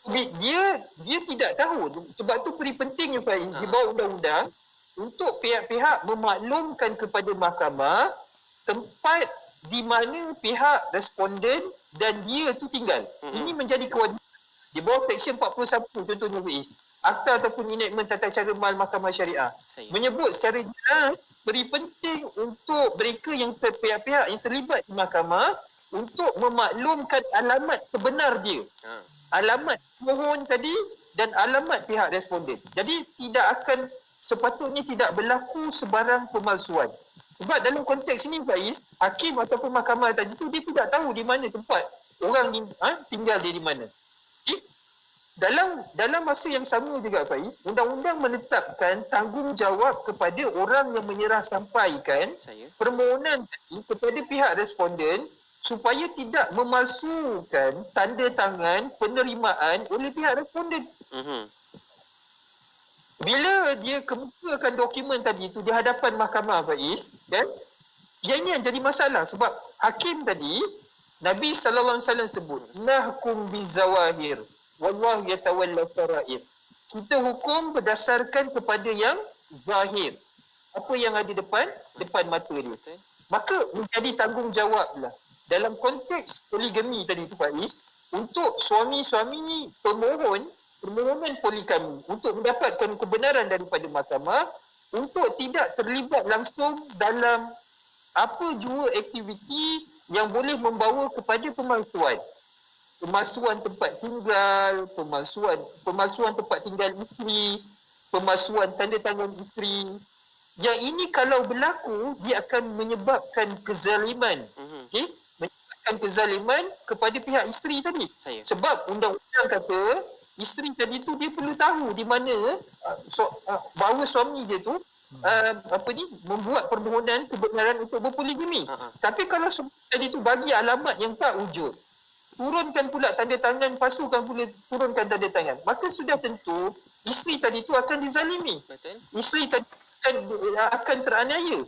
dia tidak tahu. Sebab tu peri pentingnya, Faiz, di bawah undang-undang untuk pihak-pihak memaklumkan kepada mahkamah tempat di mana pihak responden dan dia tu tinggal. Ini menjadi kewajipan. Di bawah Seksyen 41 contohnya, Faiz, Akta ataupun enactment tata cara mal Mahkamah Syariah menyebut secara jelas beri penting untuk mereka yang pihak-pihak yang terlibat di mahkamah untuk memaklumkan alamat sebenar dia. Alamat mohon tadi dan alamat pihak responden. Jadi sepatutnya tidak berlaku sebarang pemalsuan. Sebab dalam konteks ini, Faiz, hakim ataupun mahkamah tadi tu dia tidak tahu di mana tempat orang ni tinggal dia di mana. Dalam masa yang sama juga, Faiz, undang-undang menetapkan tanggungjawab kepada orang yang menyerah sampaikan permohonan tadi kepada pihak responden supaya tidak memalsukan tanda tangan penerimaan oleh pihak responden. Bila dia kemukakan dokumen tadi tu di hadapan mahkamah, Faiz, kan? Yang ini yang jadi masalah sebab hakim tadi Nabi sallallahu alaihi wasallam sebut nahkum bizawahir wallahu yatawalla sarair. Kita hukum berdasarkan kepada yang zahir. Apa yang ada depan mata dia. Maka menjadi tanggungjawablah dalam konteks poligami tadi tu, Faiz, untuk suami-suami permohonan poligami untuk mendapatkan kebenaran daripada mahkamah untuk tidak terlibat langsung dalam apa jua aktiviti yang boleh membawa kepada pemalsuan. Pemalsuan tempat tinggal, pemalsuan tempat tinggal isteri, pemalsuan tanda tangan isteri. Yang ini kalau berlaku, dia akan menyebabkan kezaliman. Menyebabkan kezaliman kepada pihak isteri tadi. Sebab undang-undang kata isteri tadi tu dia perlu tahu di mana bahawa suami dia tu membuat permohonan kebenaran untuk berpoligami. Tapi kalau tadi tu bagi alamat yang tak wujud, turunkan pula tanda tangan, palsukan pula turunkan tanda tangan, maka sudah tentu isteri tadi tu akan dizalimi. Isteri tadi akan teraniaya.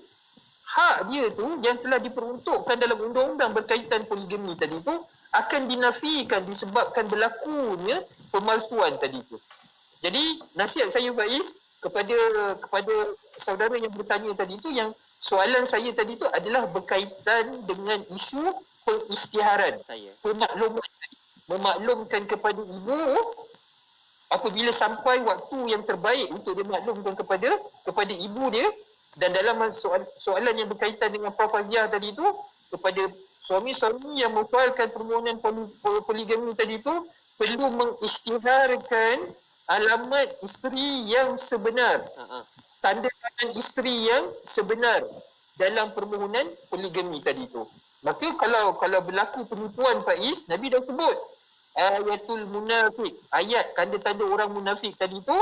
Hak dia tu yang telah diperuntukkan dalam undang-undang berkaitan poligami tadi tu akan dinafikan disebabkan berlakunya pemalsuan tadi tu. Jadi nasihat saya, Faiz, kepada saudara yang bertanya tadi tu, yang soalan saya tadi tu adalah berkaitan dengan isu pengisytiharan. Memaklumkan kepada ibu apabila sampai waktu yang terbaik untuk dia maklumkan kepada ibu dia. Dan dalam soalan yang berkaitan dengan Prof. Aziah tadi tu, kepada suami-suami yang memfailkan permohonan poligami tadi tu perlu mengisytiharkan alamat isteri yang sebenar, tanda tangan isteri yang sebenar dalam permohonan poligami tadi tu. Maka kalau berlaku penipuan, Faiz, Nabi dah sebut ayatul munafik, ayat tanda-tanda orang munafik tadi tu,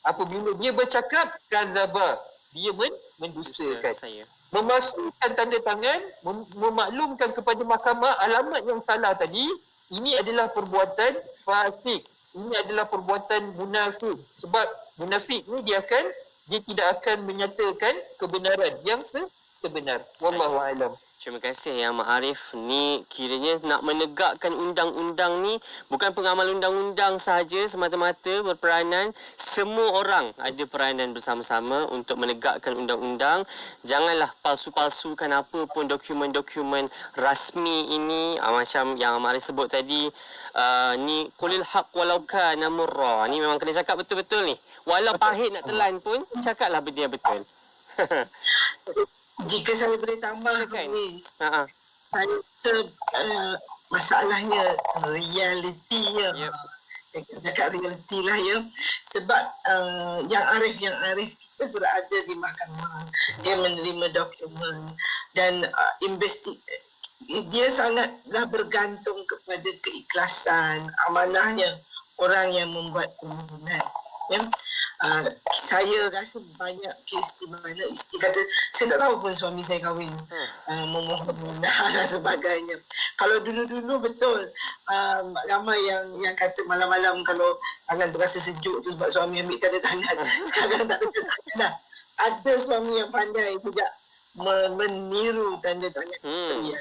apabila dia bercakap kazaba, dia mendustakan. Memasukkan tanda tangan, memaklumkan kepada mahkamah alamat yang salah tadi, ini adalah perbuatan fasik. Ini adalah perbuatan munafik. Sebab munafik ni dia tidak akan menyatakan kebenaran yang sebenar. Wallahu a'lam. Terima kasih Yang Ma'arif. Ni kiranya nak menegakkan undang-undang ni bukan pengamal undang-undang sahaja semata-mata berperanan. Semua orang ada peranan bersama-sama untuk menegakkan undang-undang. Janganlah palsu-palsukan apa pun dokumen-dokumen rasmi ini. Macam yang Ma'arif sebut tadi, ni qulil haq walau kana murra. Ni memang kena cakap betul-betul ni. Walau pahit nak telan pun, cakaplah benda yang betul. Jika saya boleh tambah, masalahnya realiti ya. Saya cakap realiti lah ya. Sebab yang Arif kita berada di mahkamah, dia menerima dokumen dan dia sangatlah bergantung kepada keikhlasan, amanahnya orang yang membuat permohonan. Ya. Saya rasa banyak kes di mana isteri kata, saya tak tahu pun suami saya kahwin, memohon dan sebagainya. Kalau dulu-dulu betul, ramai yang kata malam-malam kalau tangan terasa sejuk tu sebab suami ambil tanda tangan. Sekarang tak ada tanda tangan dah. Ada suami yang pandai tidak meniru tanda tangan isteri.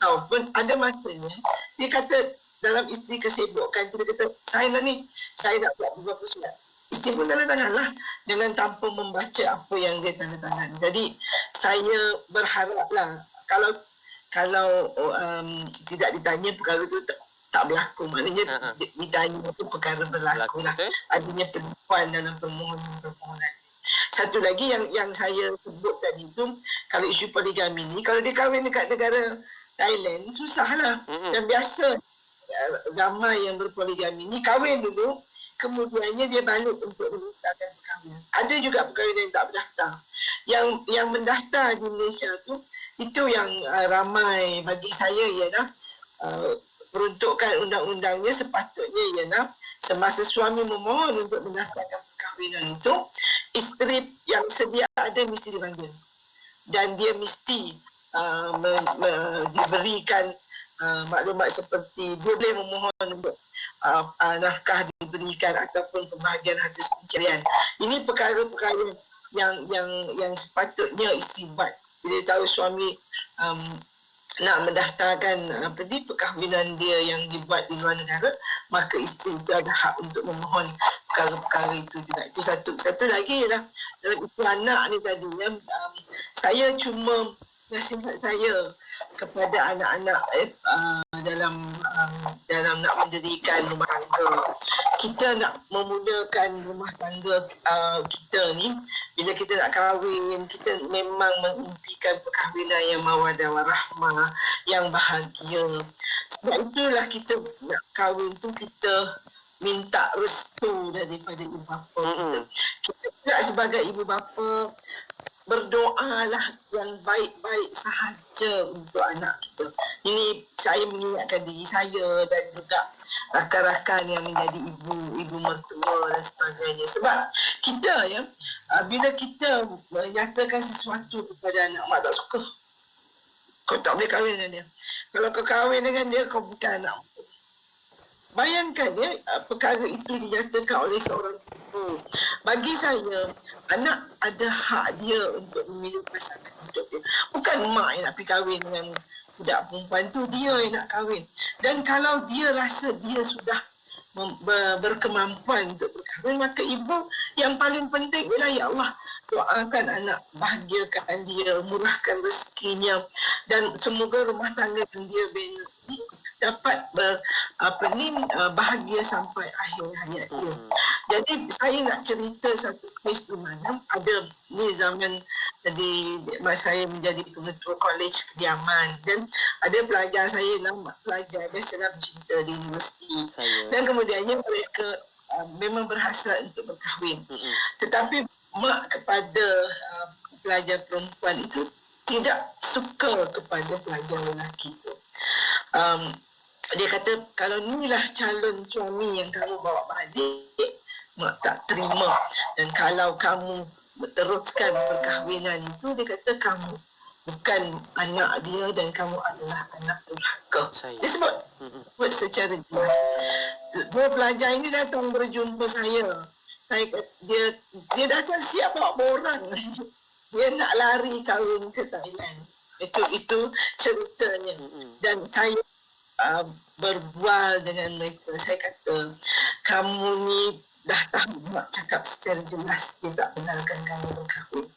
Ataupun ada masanya, dia kata dalam isteri kesibukan, dia kata, saya nak buat beberapa surat. Isteri pun tanda tangan lah dengan tanpa membaca apa yang dia tanda tangan. Jadi saya berharaplah kalau tidak ditanya perkara itu tak berlaku. Maknanya ditanya itu perkara berlaku lah. Adanya penipuan dalam permohonan. Satu lagi yang saya sebut tadi tu, kalau isu poligami ni, kalau dia kahwin dekat negara Thailand, susahlah. Dan biasa ramai yang berpoligami ni kahwin dulu, kemudiannya dia balik untuk mendaftarkan perkahwinan. Ada juga perkahwinan yang tak berdaftar. Yang mendaftar di Malaysia tu, itu yang ramai bagi saya ialah peruntukan undang-undangnya sepatutnya ialah semasa suami memohon untuk mendaftarkan perkahwinan itu, isteri yang sedia ada mesti dipanggil. Dan dia mesti diberikan maklumat seperti dia boleh memohon untuk nafkah diberikan ataupun pembahagian harta pencerian. Ini perkara-perkara yang sepatutnya isteri buat. Bila tahu suami nak mendaftarkan perkahwinan dia yang dibuat di luar negara, maka isteri itu ada hak untuk memohon perkara-perkara itu juga. Itu satu lagi ialah dalam isu anak ni tadi, saya cuma nasihat saya kepada anak-anak dalam nak mendirikan rumah tangga. Kita nak memulakan rumah tangga kita ni, bila kita nak kahwin, kita memang mengimpikan perkahwinan yang mawaddah warahmah, yang bahagia. Sebab itulah kita nak kahwin tu, kita minta restu daripada ibu bapa kita. Kita tidak sebagai ibu bapa berdoalah yang baik-baik sahaja untuk anak kita. Ini saya mengingatkan diri saya dan juga rakan-rakan yang menjadi ibu mertua dan sebagainya. Sebab kita bila kita menyatakan sesuatu kepada anak, mak tak suka, kau tak boleh kahwin dengan dia. Kalau kau kahwin dengan dia, kau bukan anak. Bayangkan perkara itu dinyatakan oleh seorang ibu. Bagi saya, anak ada hak dia untuk memilih pasangan hidup dia. Bukan mak yang nak pergi kahwin dengan budak perempuan tu, dia yang nak kahwin. Dan kalau dia rasa dia sudah berkemampuan untuk berkahwin, maka ibu yang paling penting ialah, ya Allah, doakan anak, bahagiakan dia, murahkan rezekinya, dan semoga rumah tangga yang dia bina ini dapat bahagia sampai akhir hayat dia. Jadi saya nak cerita satu kes di mana ada ni zaman masa saya menjadi pengetua kolej kediaman, dan ada pelajar saya, pelajar biasalah bercinta di universiti, dan kemudiannya mereka memang berhasrat untuk berkahwin. Tetapi mak kepada pelajar perempuan itu tidak suka kepada pelajar lelaki itu. Dia kata, kalau inilah calon suami yang kamu bawa balik, mak tak terima. Dan kalau kamu teruskan perkahwinan itu, dia kata kamu bukan anak dia dan kamu adalah anak durhaka. Dia sebut secara jelas. Dua pelajar ini datang berjumpa saya. Dia datang siap bawa borang. Dia nak lari kahwin ke Thailand. Itu ceritanya. Dan saya berbual dengan mereka. Saya kata, kamu ni dah tahu, mak cakap secara jelas dia tak benarkan kamu berkahwin.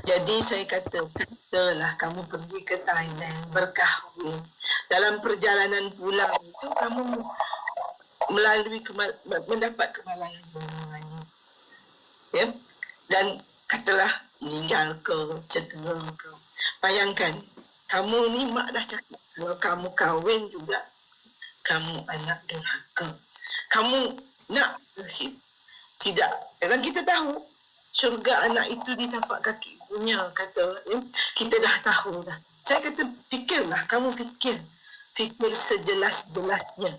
Jadi saya kata, katalah kamu pergi ke Thailand berkahwin. Dalam perjalanan pulang itu kamu mendapat kemalangan semuanya. Ya? Dan katalah meninggal ke, cedera ke. Bayangkan, kamu ni mak dah cakap, kalau kamu kahwin juga, kamu anak durhaka. Kamu nak tidak. Dan kita tahu, syurga anak itu di tapak kaki ibunya, kata. Kita dah tahu dah. Saya kata, fikirlah, kamu fikir. Fikir sejelas-jelasnya.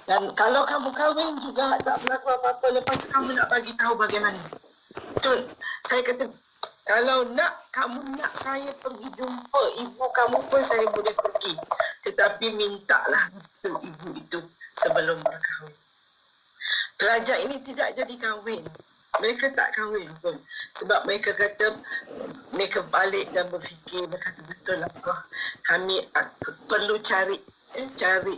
Dan kalau kamu kahwin juga tak berlaku apa-apa, lepas tu kamu nak bagi tahu bagaimana. Betul. Saya kata, kalau kamu nak saya pergi jumpa ibu kamu pun saya boleh pergi. Tetapi mintalah restu ibu itu sebelum berkahwin. Pelajar ini tidak jadi kahwin. Mereka tak kahwin pun. Sebab mereka kata, mereka balik dan berfikir, mereka kata betul lah, kami perlu cari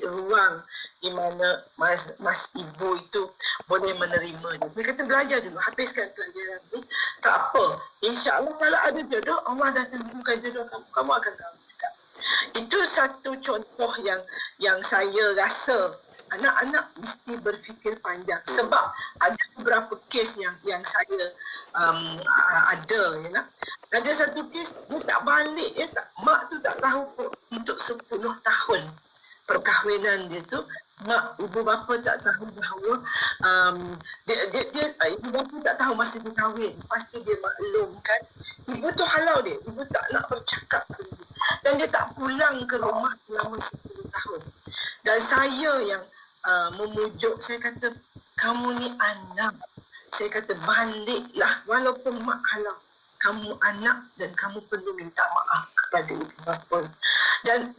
ruang di mana mas ibu itu boleh menerima dia. Mereka kata belajar dulu, habiskan pelajaran ni. Tak apa. InsyaAllah kalau ada jodoh, Allah dah tentukan jodoh kamu, kamu akan kahwin juga. Itu satu contoh yang saya rasa anak-anak mesti berfikir panjang. Sebab ada beberapa kes yang saya ada. Ya. Ada satu kes, dia tak balik. Mak tu tak tahu untuk 10 tahun perkahwinan dia tu. Ibu bapa tak tahu bahawa ibu bapa tak tahu masa dia kahwin. Lepas tu dia maklumkan. Ibu tu halau dia. Ibu tak nak bercakap. Dan dia tak pulang ke rumah selama 10 tahun. Dan saya yang memujuk, saya kata, kamu ni anak. Saya kata, baliklah walaupun mak halau. Kamu anak dan kamu perlu minta maaf kepada ibu bapa. Dan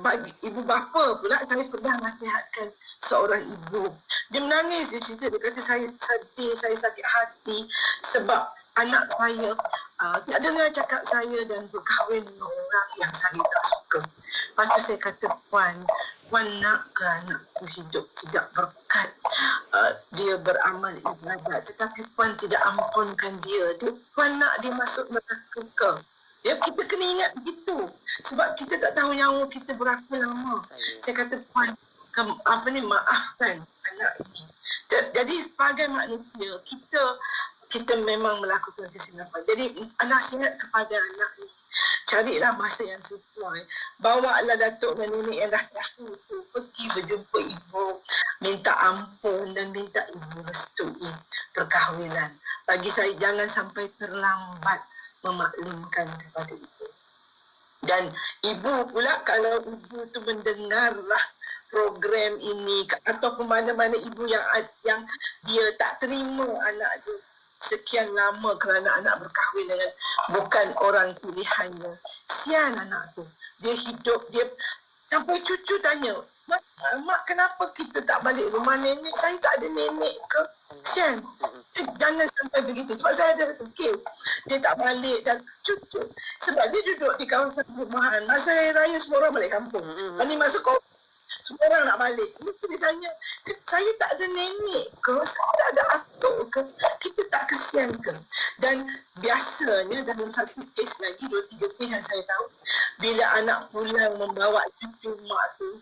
bagi ibu bapa pula, saya pernah nasihatkan seorang ibu. Dia menangis, dia cerita, dia kata, saya sedih, saya sakit hati sebab anak saya tak dengar cakap saya dan berkahwin dengan orang yang saya tak suka. Lepas tu saya kata, Puan nak ke anak tu hidup tidak berkat, dia beramal ibadat, tetapi Puan tidak ampunkan dia. Puan nak dia masuk neraka ke? Ya, kita kena ingat begitu. Sebab kita tak tahu nyawa kita berapa lama. Saya kata, Puan, maafkan anak ini. Jadi sebagai manusia, kita memang melakukan kesilapan. Jadi nasihat kepada anak ni, carilah masa yang sesuai. Bawalah datuk dan nenek yang dah tahu tu pergi berjumpa ibu, minta ampun dan minta ibu restui perkahwinan. Bagi saya, jangan sampai terlambat memaklumkan kepada ibu. Dan ibu pula, kalau ibu tu mendengarlah program ini ataupun mana-mana ibu yang dia tak terima anak dia sekian lama kerana anak berkahwin dengan bukan orang pilihannya. Sian anak tu. Dia hidup, dia sampai cucu tanya, Mak kenapa kita tak balik rumah nenek? Saya tak ada nenek ke? Sian. Jangan sampai begitu. Sebab saya ada satu kes. Dia tak balik dan cucu. Sebab dia duduk di kawasan perumahan. Masa Hari Raya semua orang balik kampung. Ini masa COVID. Semua orang nak balik. Mesti dia tanya, saya tak ada nenek ke? Saya tak ada atuk ke? Kita tak kesian ke? Dan biasanya dalam satu kes lagi, 2-3 kes yang saya tahu, bila anak pulang membawa cucu mak tu,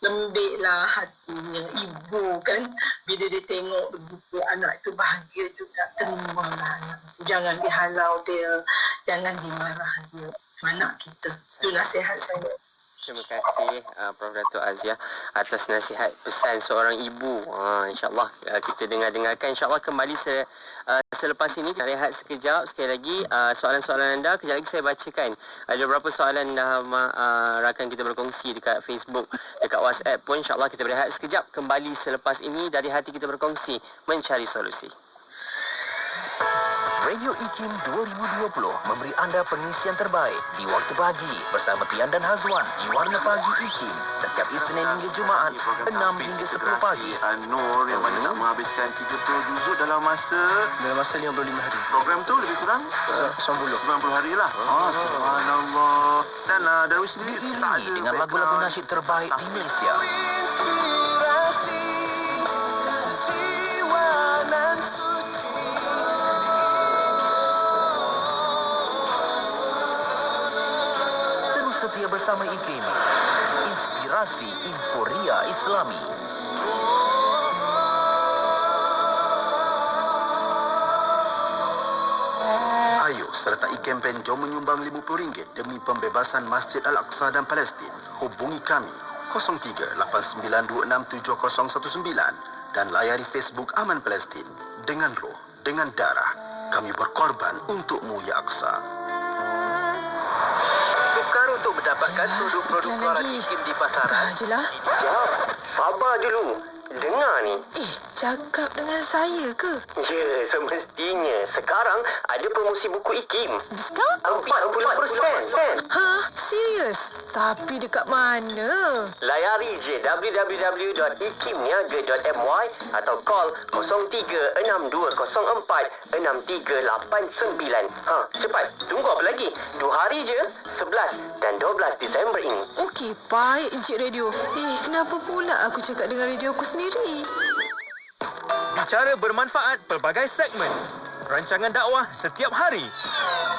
lembiklah hatinya ibu kan. Bila dia tengok begitu, anak itu bahagia juga. Terimalah anak itu. Jangan dihalau dia. Jangan dimarah dia. Anak kita. Itu nasihat saya. Terima kasih Prof. Dato' Aziah atas nasihat pesan seorang ibu. InsyaAllah kita dengarkan. InsyaAllah kembali selepas ini. Kita rehat sekejap. Sekali lagi soalan-soalan anda. Kejap lagi saya bacakan. Ada beberapa soalan dah rakan kita berkongsi dekat Facebook, dekat WhatsApp pun. InsyaAllah kita berehat sekejap. Kembali selepas ini. Dari hati kita berkongsi mencari solusi. Radio IKIM 2020 memberi anda pengisian terbaik di waktu pagi bersama Tian dan Hazwan di Warna Pagi IKIM setiap Isnin hingga Jumaat 6 hingga 10 pagi. An-Nur yang mana nak menghabiskan 30 juzuk dalam masa 55 hari. program tu lebih kurang 90 hari lah. Subhanallah. Dan Darwis sendiri Diiringi dengan lagu-lagu nasyid terbaik di Malaysia. Setia bersama IKIM. Inspirasi Inforia Islami. Ayo sertai kempen Jom Menyumbang RM50 demi pembebasan Masjid Al-Aqsa dan Palestin. Hubungi kami 0389267019 dan layari Facebook Aman Palestin. Dengan roh, dengan darah, kami berkorban untukmu ya Aqsa. Untuk mendapatkan produk-produk keluaran IKIM di pasaran. Sabar dulu. Dengar ni. Cakap dengan saya ke? Ya, semestinya. Sekarang ada promosi buku IKIM. Diskaun? 40%. Hah? Serius? Tapi dekat mana? Layari je www.ikimniaga.my atau call 0362046389. Cepat. Tunggu apa lagi? 2 hari je. 11 dan 12 Disember ini. Okey, baik Encik Radio. Kenapa pula aku cakap dengan radio aku sendiri? Bicara bermanfaat pelbagai segmen. Rancangan dakwah setiap hari.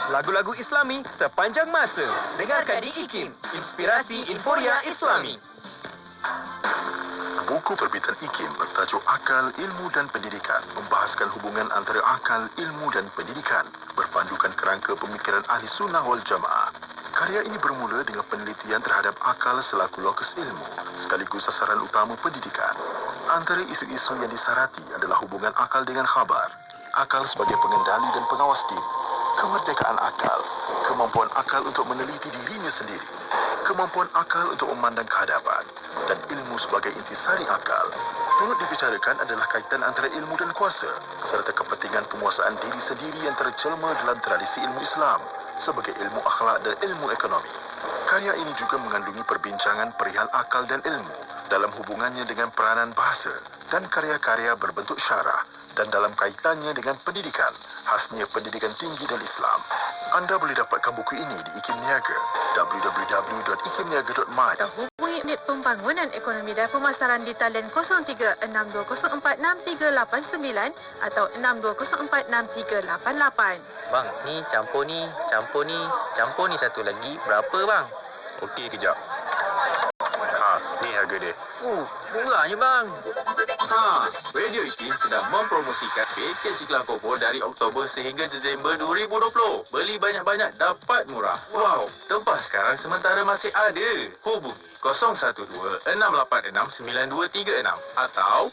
Lagu-lagu Islami sepanjang masa. Dengarkan di IKIM, Inspirasi Inforia Islami. Buku terbitan IKIM bertajuk Akal, Ilmu dan Pendidikan membahaskan hubungan antara akal, ilmu dan pendidikan berpandukan kerangka pemikiran Ahli Sunnah wal Jamaah. Karya ini bermula dengan penelitian terhadap akal selaku lokus ilmu sekaligus sasaran utama pendidikan. Antara isu-isu yang disarati adalah hubungan akal dengan khabar, akal sebagai pengendali dan pengawas diri, kemerdekaan akal, kemampuan akal untuk meneliti dirinya sendiri, kemampuan akal untuk memandang kehadapan, dan ilmu sebagai intisari akal. Turut dibicarakan adalah kaitan antara ilmu dan kuasa serta kepentingan penguasaan diri sendiri yang terjelma dalam tradisi ilmu Islam sebagai ilmu akhlak dan ilmu ekonomi. Karya ini juga mengandungi perbincangan perihal akal dan ilmu dalam hubungannya dengan peranan bahasa dan karya-karya berbentuk syarah dan dalam kaitannya dengan pendidikan, khasnya pendidikan tinggi dan Islam. Anda boleh dapatkan buku ini di IKIM Niaga, www.ikimniaga.my. Hubungi Unit Pembangunan Ekonomi dan Pemasaran di talian 0362046389 atau 62046388. Bang, ni campur ni satu lagi. Berapa bang? Okey, kejap. Ni harga dia. Murahnya bang. Radio IKIM sedang mempromosikan pakej iklan promo dari Oktober sehingga Disember 2020. Beli banyak-banyak dapat murah. Wow, tempah sekarang sementara masih ada. Hubungi 012-686-9236 atau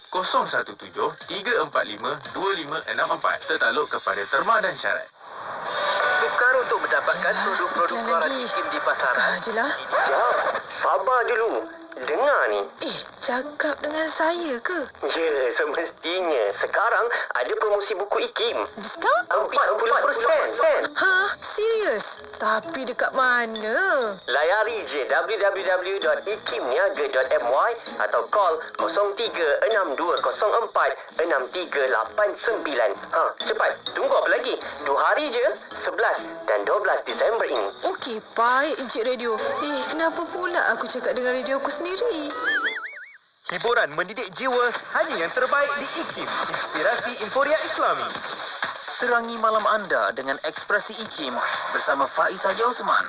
017-345-2564 tertakluk kepada terma dan syarat. Sukar untuk mendapatkan produk-produk keluaran IKIM di pasaran. Jelah. Jom, sabar dulu. Dengar ni. Cakap dengan saya ke? Ya, semestinya. Sekarang ada promosi buku IKIM. Diskaun? 40%. Hah? Serius? Tapi dekat mana? Layari je www.ikimniaga.my atau call 0362046389. Cepat. Tunggu apa lagi? 2 hari je. 11 dan 12 Disember ini. Okey, baik Encik Radio. Kenapa pula aku cakap dengan radio aku sendiri? Hiburan mendidik jiwa hanya yang terbaik di IKIM, Inspirasi Inforia Islami. Terangi malam anda dengan ekspresi IKIM bersama Faiz Haji Osman.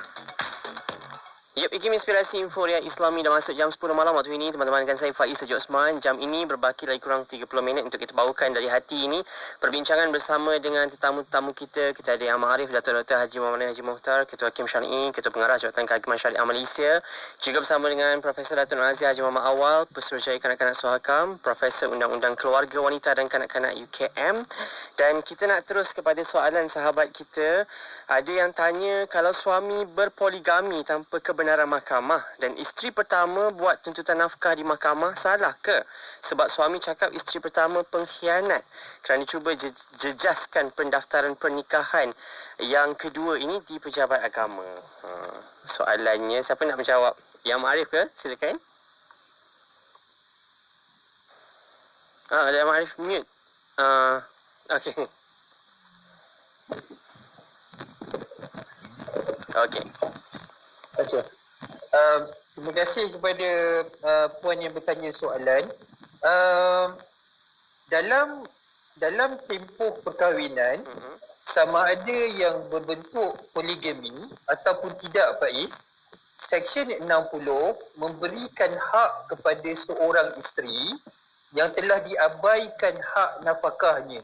Yep, IKIM Inspirasi Inforia Islami dah masuk jam 10 malam waktu ini. Teman-teman, dengan saya Faiz Haji Osman. Jam ini berbaki lagi kurang 30 minit untuk kita bawakan dari hati ini. Perbincangan bersama dengan tetamu-tetamu kita. Kita ada Yang Ma'arif, Datuk Dr. Haji Muhammad Haji Mukhtar, Ketua Hakim Syar'i, Ketua Pengarah Jabatan Kehakiman Syariah Malaysia. Juga bersama dengan Profesor Datuk Nur Aziz Haji Muhammad Awal, Pesuruhjaya Kanak-Kanak Suhakam, Profesor Undang-Undang Keluarga Wanita dan Kanak-Kanak UKM. Dan kita nak terus kepada soalan sahabat kita. Ada yang tanya, kalau suami berpoligami tanpa kebenaran mahkamah dan isteri pertama buat tuntutan nafkah di mahkamah, salah ke? Sebab suami cakap isteri pertama pengkhianat kerana cuba jejaskan pendaftaran pernikahan yang kedua ini di pejabat agama. Soalannya, siapa nak menjawab? Yang Ma'arif ke? Silakan. Ada Yang Ma'arif mute. Okey. Okey. Okey. Terima kasih kepada puan yang bertanya soalan. Dalam tempoh perkahwinan, sama ada yang berbentuk poligami ataupun tidak, Faiz, Seksyen 60 memberikan hak kepada seorang isteri yang telah diabaikan hak nafkahnya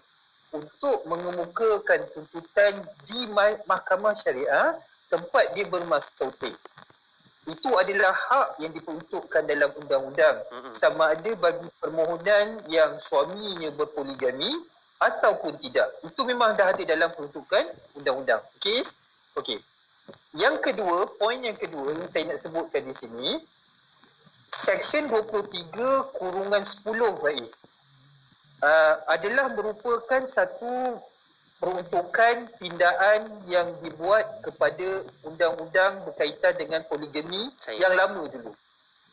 untuk mengemukakan tuntutan di mahkamah syariah tempat dia bermasauti. Itu adalah hak yang diperuntukkan dalam undang-undang, sama ada bagi permohonan yang suaminya berpoligami ataupun tidak. Itu memang dah ada dalam peruntukan undang-undang. Okey? Okey. Yang kedua, poin yang kedua yang saya nak sebutkan di sini, Seksyen 23/10 Faiz adalah merupakan satu peruntukan pindaan yang dibuat kepada undang-undang berkaitan dengan poligami yang lama dulu.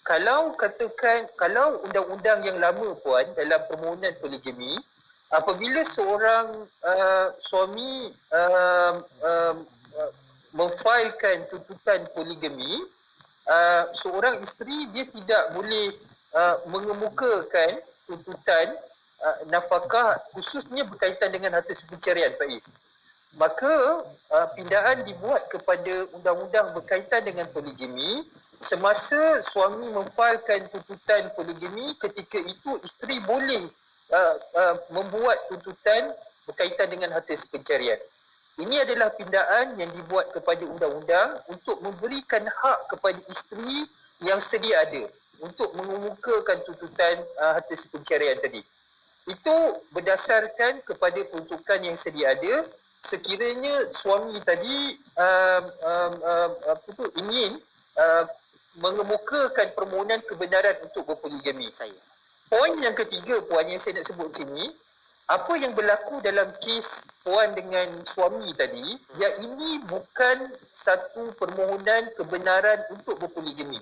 Kalau undang-undang yang lama puan dalam permohonan poligami, apabila seorang suami memfailkan tuntutan poligami, seorang isteri dia tidak boleh mengemukakan tuntutan nafkah khususnya berkaitan dengan harta seperceraian Faiz. Maka pindaan dibuat kepada undang-undang berkaitan dengan poligami semasa suami memfailkan tuntutan poligami. Ketika itu isteri boleh membuat tuntutan berkaitan dengan harta seperceraian. Ini adalah pindaan yang dibuat kepada undang-undang untuk memberikan hak kepada isteri yang sedia ada untuk mengemukakan tuntutan harta seperceraian tadi. Itu berdasarkan kepada peruntukan yang sedia ada. Sekiranya suami tadi ingin mengemukakan permohonan kebenaran untuk berpoligami. Poin yang ketiga puan yang saya nak sebut sini, apa yang berlaku dalam kes puan dengan suami tadi, yang ini bukan satu permohonan kebenaran untuk berpoligami.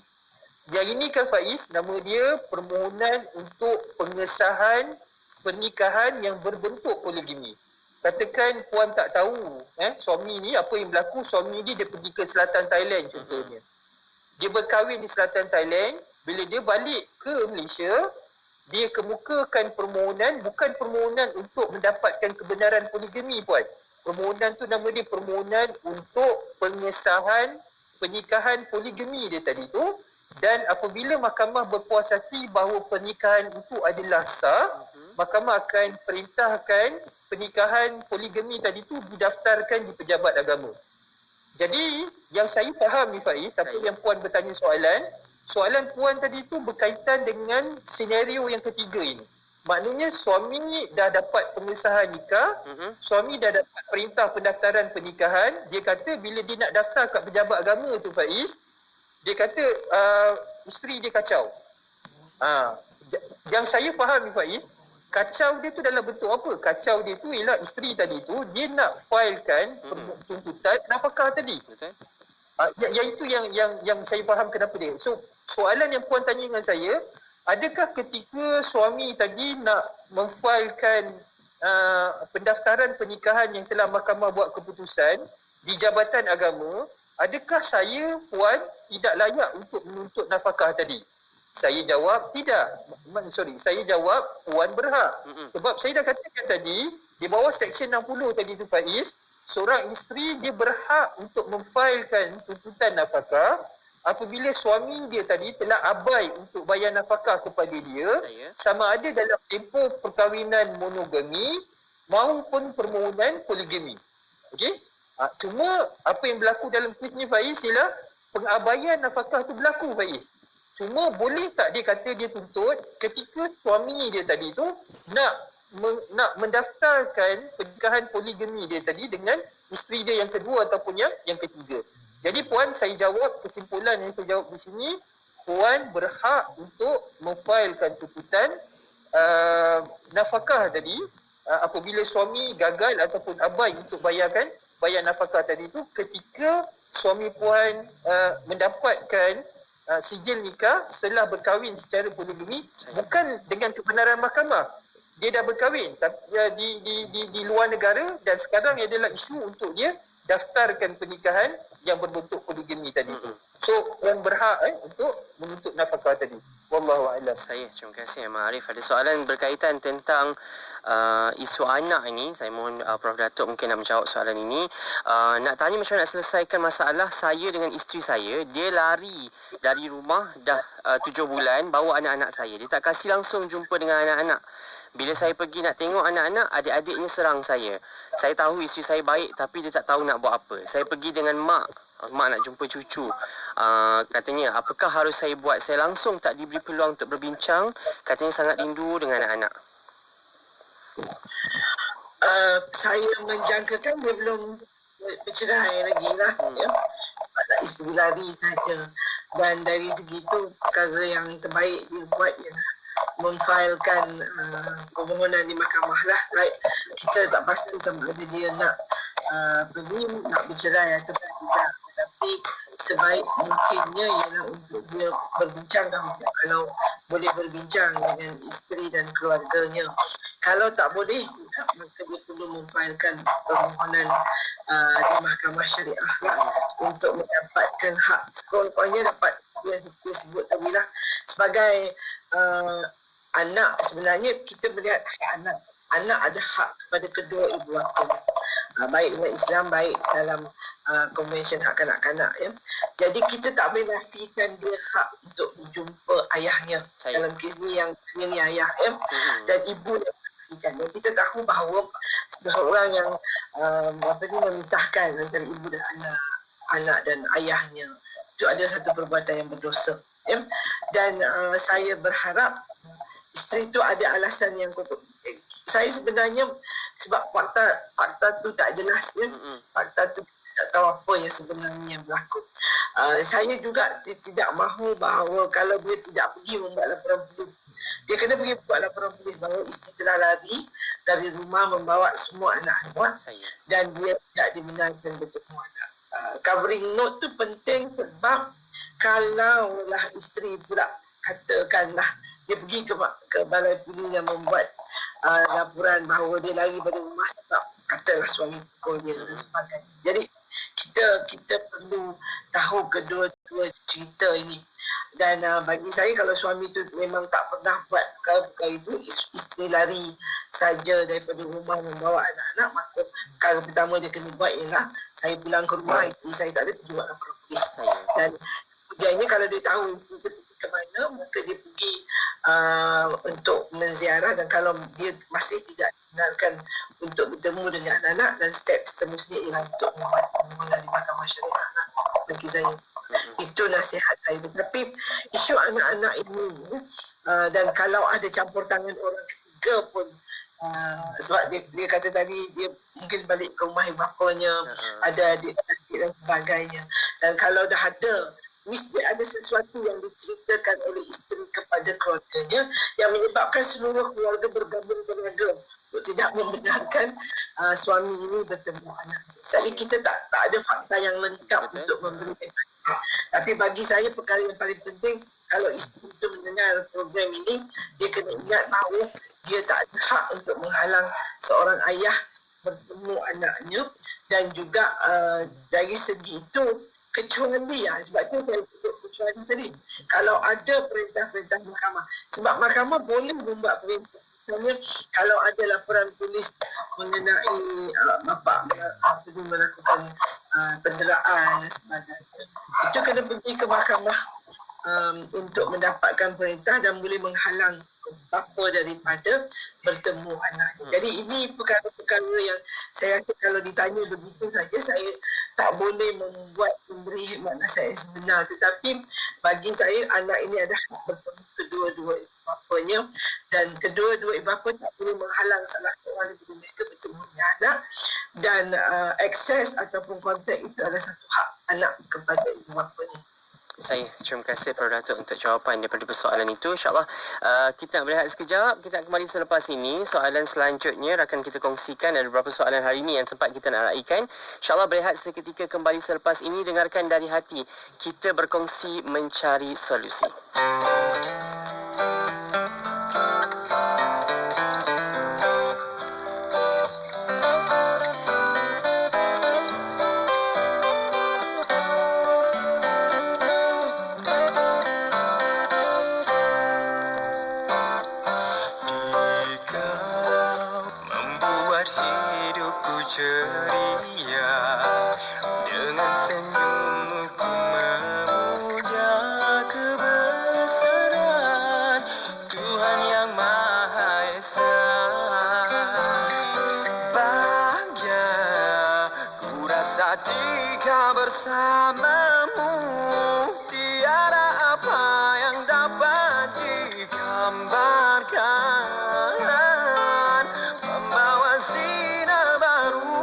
Yang ini kan Faiz, nama dia permohonan untuk pengesahan pernikahan yang berbentuk poligami. Katakan puan tak tahu suami ni apa yang berlaku. Suami ni dia pergi ke selatan Thailand contohnya. Dia berkahwin di selatan Thailand. Bila dia balik ke Malaysia, dia kemukakan permohonan, bukan permohonan untuk mendapatkan kebenaran poligami puan. Permohonan tu nama dia permohonan untuk pengesahan pernikahan poligami dia tadi tu. Dan apabila mahkamah berpuas hati bahawa pernikahan itu adalah sah, mahkamah akan perintahkan pernikahan poligami tadi tu didaftarkan di pejabat agama. Jadi yang saya faham ni Faiz, apa yang puan bertanya soalan puan tadi tu berkaitan dengan senario yang ketiga ini. Maknanya suami dah dapat pengesahan nikah, suami dah dapat perintah pendaftaran pernikahan. Dia kata bila dia nak daftar kat pejabat agama tu Faiz, dia kata isteri dia kacau. Yang saya faham ni Faiz, kacau dia tu dalam bentuk apa? Kacau dia tu ialah isteri tadi tu dia nak filekan tuntutan nafkah tadi. Yang itu yang saya faham kenapa dia. So soalan yang puan tanya dengan saya, adakah ketika suami tadi nak memfilekan pendaftaran pernikahan yang telah mahkamah buat keputusan di Jabatan Agama, adakah saya puan tidak layak untuk menuntut nafkah tadi? Saya jawab tidak. Saya jawab puan berhak. Sebab saya dah katakan tadi, di bawah Seksyen 60 tadi tu Faiz, seorang isteri dia berhak untuk memfailkan tuntutan nafkah apabila suami dia tadi telah abai untuk bayar nafkah kepada dia, sama ada dalam tempoh perkahwinan monogami maupun permohonan poligami. Okey? Cuma apa yang berlaku dalam kes ni Faiz ialah pengabaian nafkah tu berlaku Faiz. Cuma boleh tak dia kata dia tuntut ketika suami dia tadi tu nak mendaftarkan pernikahan poligami dia tadi dengan isteri dia yang kedua ataupun yang ketiga. Jadi puan, saya jawab, kesimpulan yang saya jawab di sini, puan berhak untuk memfailkan tuntutan nafkah tadi apabila suami gagal ataupun abai untuk bayar nafkah tadi tu ketika suami puan mendapatkan sijil nikah setelah berkahwin secara poligami, bukan dengan kebenaran mahkamah. Dia dah berkahwin di luar negara dan sekarang adalah isu untuk dia daftarkan pernikahan yang berbentuk poligami tadi tu. So, yang berhak untuk menuntut nafkah tadi. Wallahu a'lam. Terima kasih Ahmad Arif. Ada soalan berkaitan tentang isu anak ini. Saya mohon Prof Datuk mungkin nak menjawab soalan ini. Nak tanya macam mana nak selesaikan masalah saya dengan isteri saya. Dia lari dari rumah dah 7 bulan bawa anak-anak saya. Dia tak kasih langsung jumpa dengan anak-anak. Bila saya pergi nak tengok anak-anak, adik-adiknya serang saya. Saya tahu isteri saya baik tapi dia tak tahu nak buat apa. Saya pergi dengan mak nak jumpa cucu. Katanya, apakah harus saya buat? Saya langsung tak diberi peluang untuk berbincang. Katanya sangat rindu dengan anak-anak. Saya menjangkakan dia belum bercerai lagi lah. Sebab isteri lari saja. Dan dari segi itu perkara yang terbaik dia buat ialah memfailkan permohonan di mahkamah lah. Baik, kita tak pasti sama ada dia nak nak bercerai atau tidak, tetapi sebaik mungkinnya ialah untuk dia berbincang dahulu, kalau boleh berbincang dengan isteri dan keluarganya. Kalau tak boleh, maka dia perlu memfailkan permohonan di mahkamah syariah lah, untuk mendapatkan hak. Sekurang-kurangnya dapat dia sebut tadi lah, sebagai anak, sebenarnya kita melihat hak anak. Anak ada hak kepada kedua ibu bapa, baik dalam Islam, baik dalam konvensyen hak kanak-kanak, ya. Jadi kita tak boleh nafikan dia hak untuk berjumpa ayahnya. Dalam kes ni yang ni ayah, ya. Dan ibu yang nafikan. Dan kita tahu bahawa seseorang yang memisahkan antara ibu dan anak dan ayahnya, itu ada satu perbuatan yang berdosa, ya. Dan saya berharap isteri itu ada alasan yang kukuh. Saya sebenarnya sebab fakta tu tak jelas, ya. Fakta tu tak tahu apa yang sebenarnya berlaku. Saya juga tidak mahu bahawa kalau dia tidak pergi membuat laporan polis, dia kena pergi buat laporan polis bahawa isteri telah lari dari rumah membawa semua anak-anak dan dia tidak dibenarkan bertemu anak. Covering note tu penting sebab kalaulah isteri pula katakanlah dia pergi ke balai polis yang membuat laporan bahawa dia lari pada rumah sebab katalah suami pukul dia dan sebagainya. Jadi kita perlu tahu kedua-dua cerita ini. Dan bagi saya, kalau suami tu memang tak pernah buat perkara itu, isteri lari saja daripada rumah membawa anak-anak, maka perkara pertama dia kena buat ialah saya pulang ke rumah, isteri saya tak ada pergi buat laporan polis. Dan kemudiannya kalau dia tahu dia pergi ke mana, maka dia pergi untuk menziarah, dan kalau dia masih tidak benarkan untuk bertemu dengan anak-anak, dan step seterusnya ialah untuk membuat permohonan di mahkamah syariah bagi saya. Itu nasihat saya. Tetapi isu anak-anak ini, dan kalau ada campur tangan orang ketiga pun, sebab dia kata tadi dia mungkin balik ke rumah ibu bapanya, ada adik-adik dan sebagainya, dan kalau dah ada, mesti ada sesuatu yang diceritakan oleh isteri kepada keluarganya yang menyebabkan seluruh keluarga bergabung berniaga untuk tidak membenarkan suami ini bertemu anak. Jadi kita tak ada fakta yang lengkap untuk memberikan. Tapi bagi saya perkara yang paling penting, kalau isteri itu mendengar program ini, dia kena ingat bahawa dia tak ada hak untuk menghalang seorang ayah bertemu anaknya, dan juga dari segi itu kecuali, sebab tu saya sebut kecuali tadi, kalau ada perintah-perintah mahkamah, sebab mahkamah boleh membuat perintah. Misalnya kalau ada laporan polis mengenai bapa melakukan penderaan dan sebagainya, itu kena pergi ke mahkamah untuk mendapatkan perintah dan boleh menghalang bapa daripada bertemu anaknya. Jadi ini perkara-perkara yang saya rasa kalau ditanya begitu saja, saya tak boleh memberi makna saya sebenar. Tetapi bagi saya, anak ini ada hak bertemu kedua-dua ibu bapanya, dan kedua-dua ibu bapa tak boleh menghalang salah seorang daripada mereka bertemu dengan anak, dan akses ataupun kontak itu adalah satu hak anak kepada ibu bapanya. Terima kasih Prof. Datuk untuk jawapan daripada persoalan itu. InsyaAllah kita nak berehat sekejap. Kita kembali selepas ini. Soalan selanjutnya akan kita kongsikan. Ada beberapa soalan hari ini yang sempat kita nak raikan. InsyaAllah berehat seketika kembali selepas ini. Dengarkan dari hati. Kita berkongsi mencari solusi. Jika bersamamu tiada apa yang dapat digambarkan, membawa sinar baru,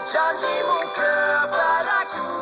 janjimu kepadaku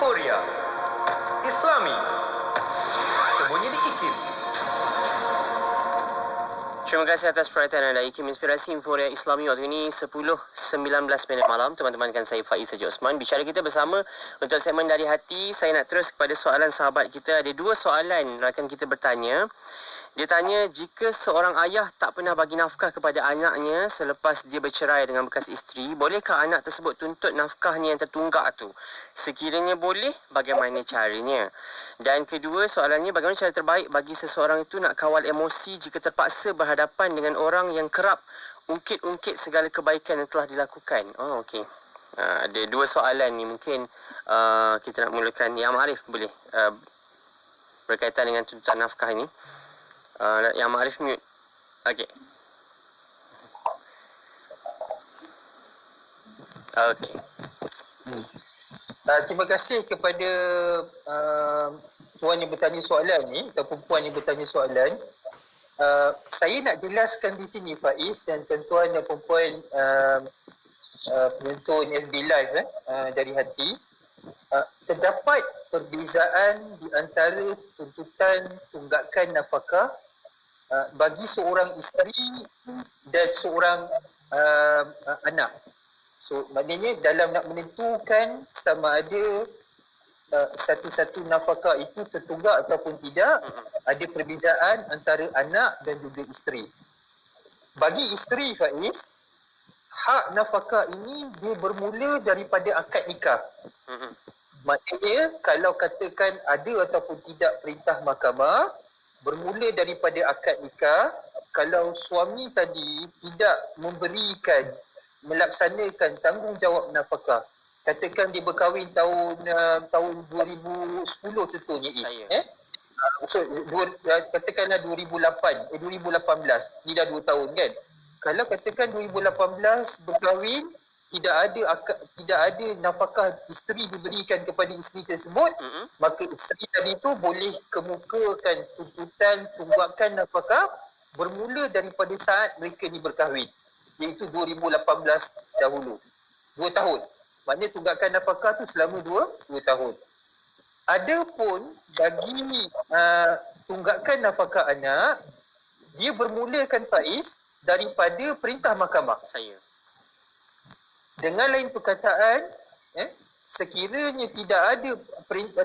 Simforia Islami. Sembunyi di IKIM. Terima kasih atas perhatian anda. IKIM Inspirasi Inforia Islami waktu ini 10.19 malam. Teman-teman, kan saya Faiz Haji Osman. Bicara kita bersama untuk segmen Dari Hati. Saya nak terus kepada soalan sahabat kita. Ada dua soalan rakan kita bertanya. Dia tanya, jika seorang ayah tak pernah bagi nafkah kepada anaknya selepas dia bercerai dengan bekas isteri, bolehkah anak tersebut tuntut nafkahnya yang tertunggak tu? Sekiranya boleh, bagaimana caranya? Dan kedua soalannya, bagaimana cara terbaik bagi seseorang itu nak kawal emosi jika terpaksa berhadapan dengan orang yang kerap ungkit-ungkit segala kebaikan yang telah dilakukan? Oh, okey. Ada dua soalan ni, mungkin kita nak mulakan. Yang Arif boleh berkaitan dengan tuntutan nafkah ini. Yang Ma'arif mute. Okey. Okey. Terima kasih kepada tuan yang bertanya soalan ni ataupun puan yang bertanya soalan. Saya nak jelaskan di sini, Faiz dan tuan-tuan dan puan penonton FB Live dari hati. Terdapat perbezaan di antara tuntutan tunggakan nafkah bagi seorang isteri dan seorang anak. So maknanya dalam nak menentukan sama ada satu-satu nafkah itu tertunggak ataupun tidak, ada perbezaan antara anak dan juga isteri. Bagi isteri, Faiz, hak nafkah ini dia bermula daripada akad nikah. Maknanya kalau katakan ada ataupun tidak perintah mahkamah, bermula daripada akad nikah. Kalau suami tadi tidak melaksanakan tanggungjawab nafkah, katakan dia berkahwin tahun 2010 contohnya, katakanlah 2018, ni dah 2 tahun kan. Kalau katakan 2018 berkahwin, tidak ada nafkah isteri diberikan kepada isteri tersebut, maka isteri tadi tu boleh kemukakan tuntutan tunggakan nafkah bermula daripada saat mereka ni berkahwin, iaitu 2018 dahulu. 2 tahun. Maknanya tunggakan nafkah tu selama 2 tahun. Adapun bagi tunggakan nafkah anak, dia bermulakan, Faiz, daripada perintah mahkamah. Dengan lain perkataan, sekiranya tidak ada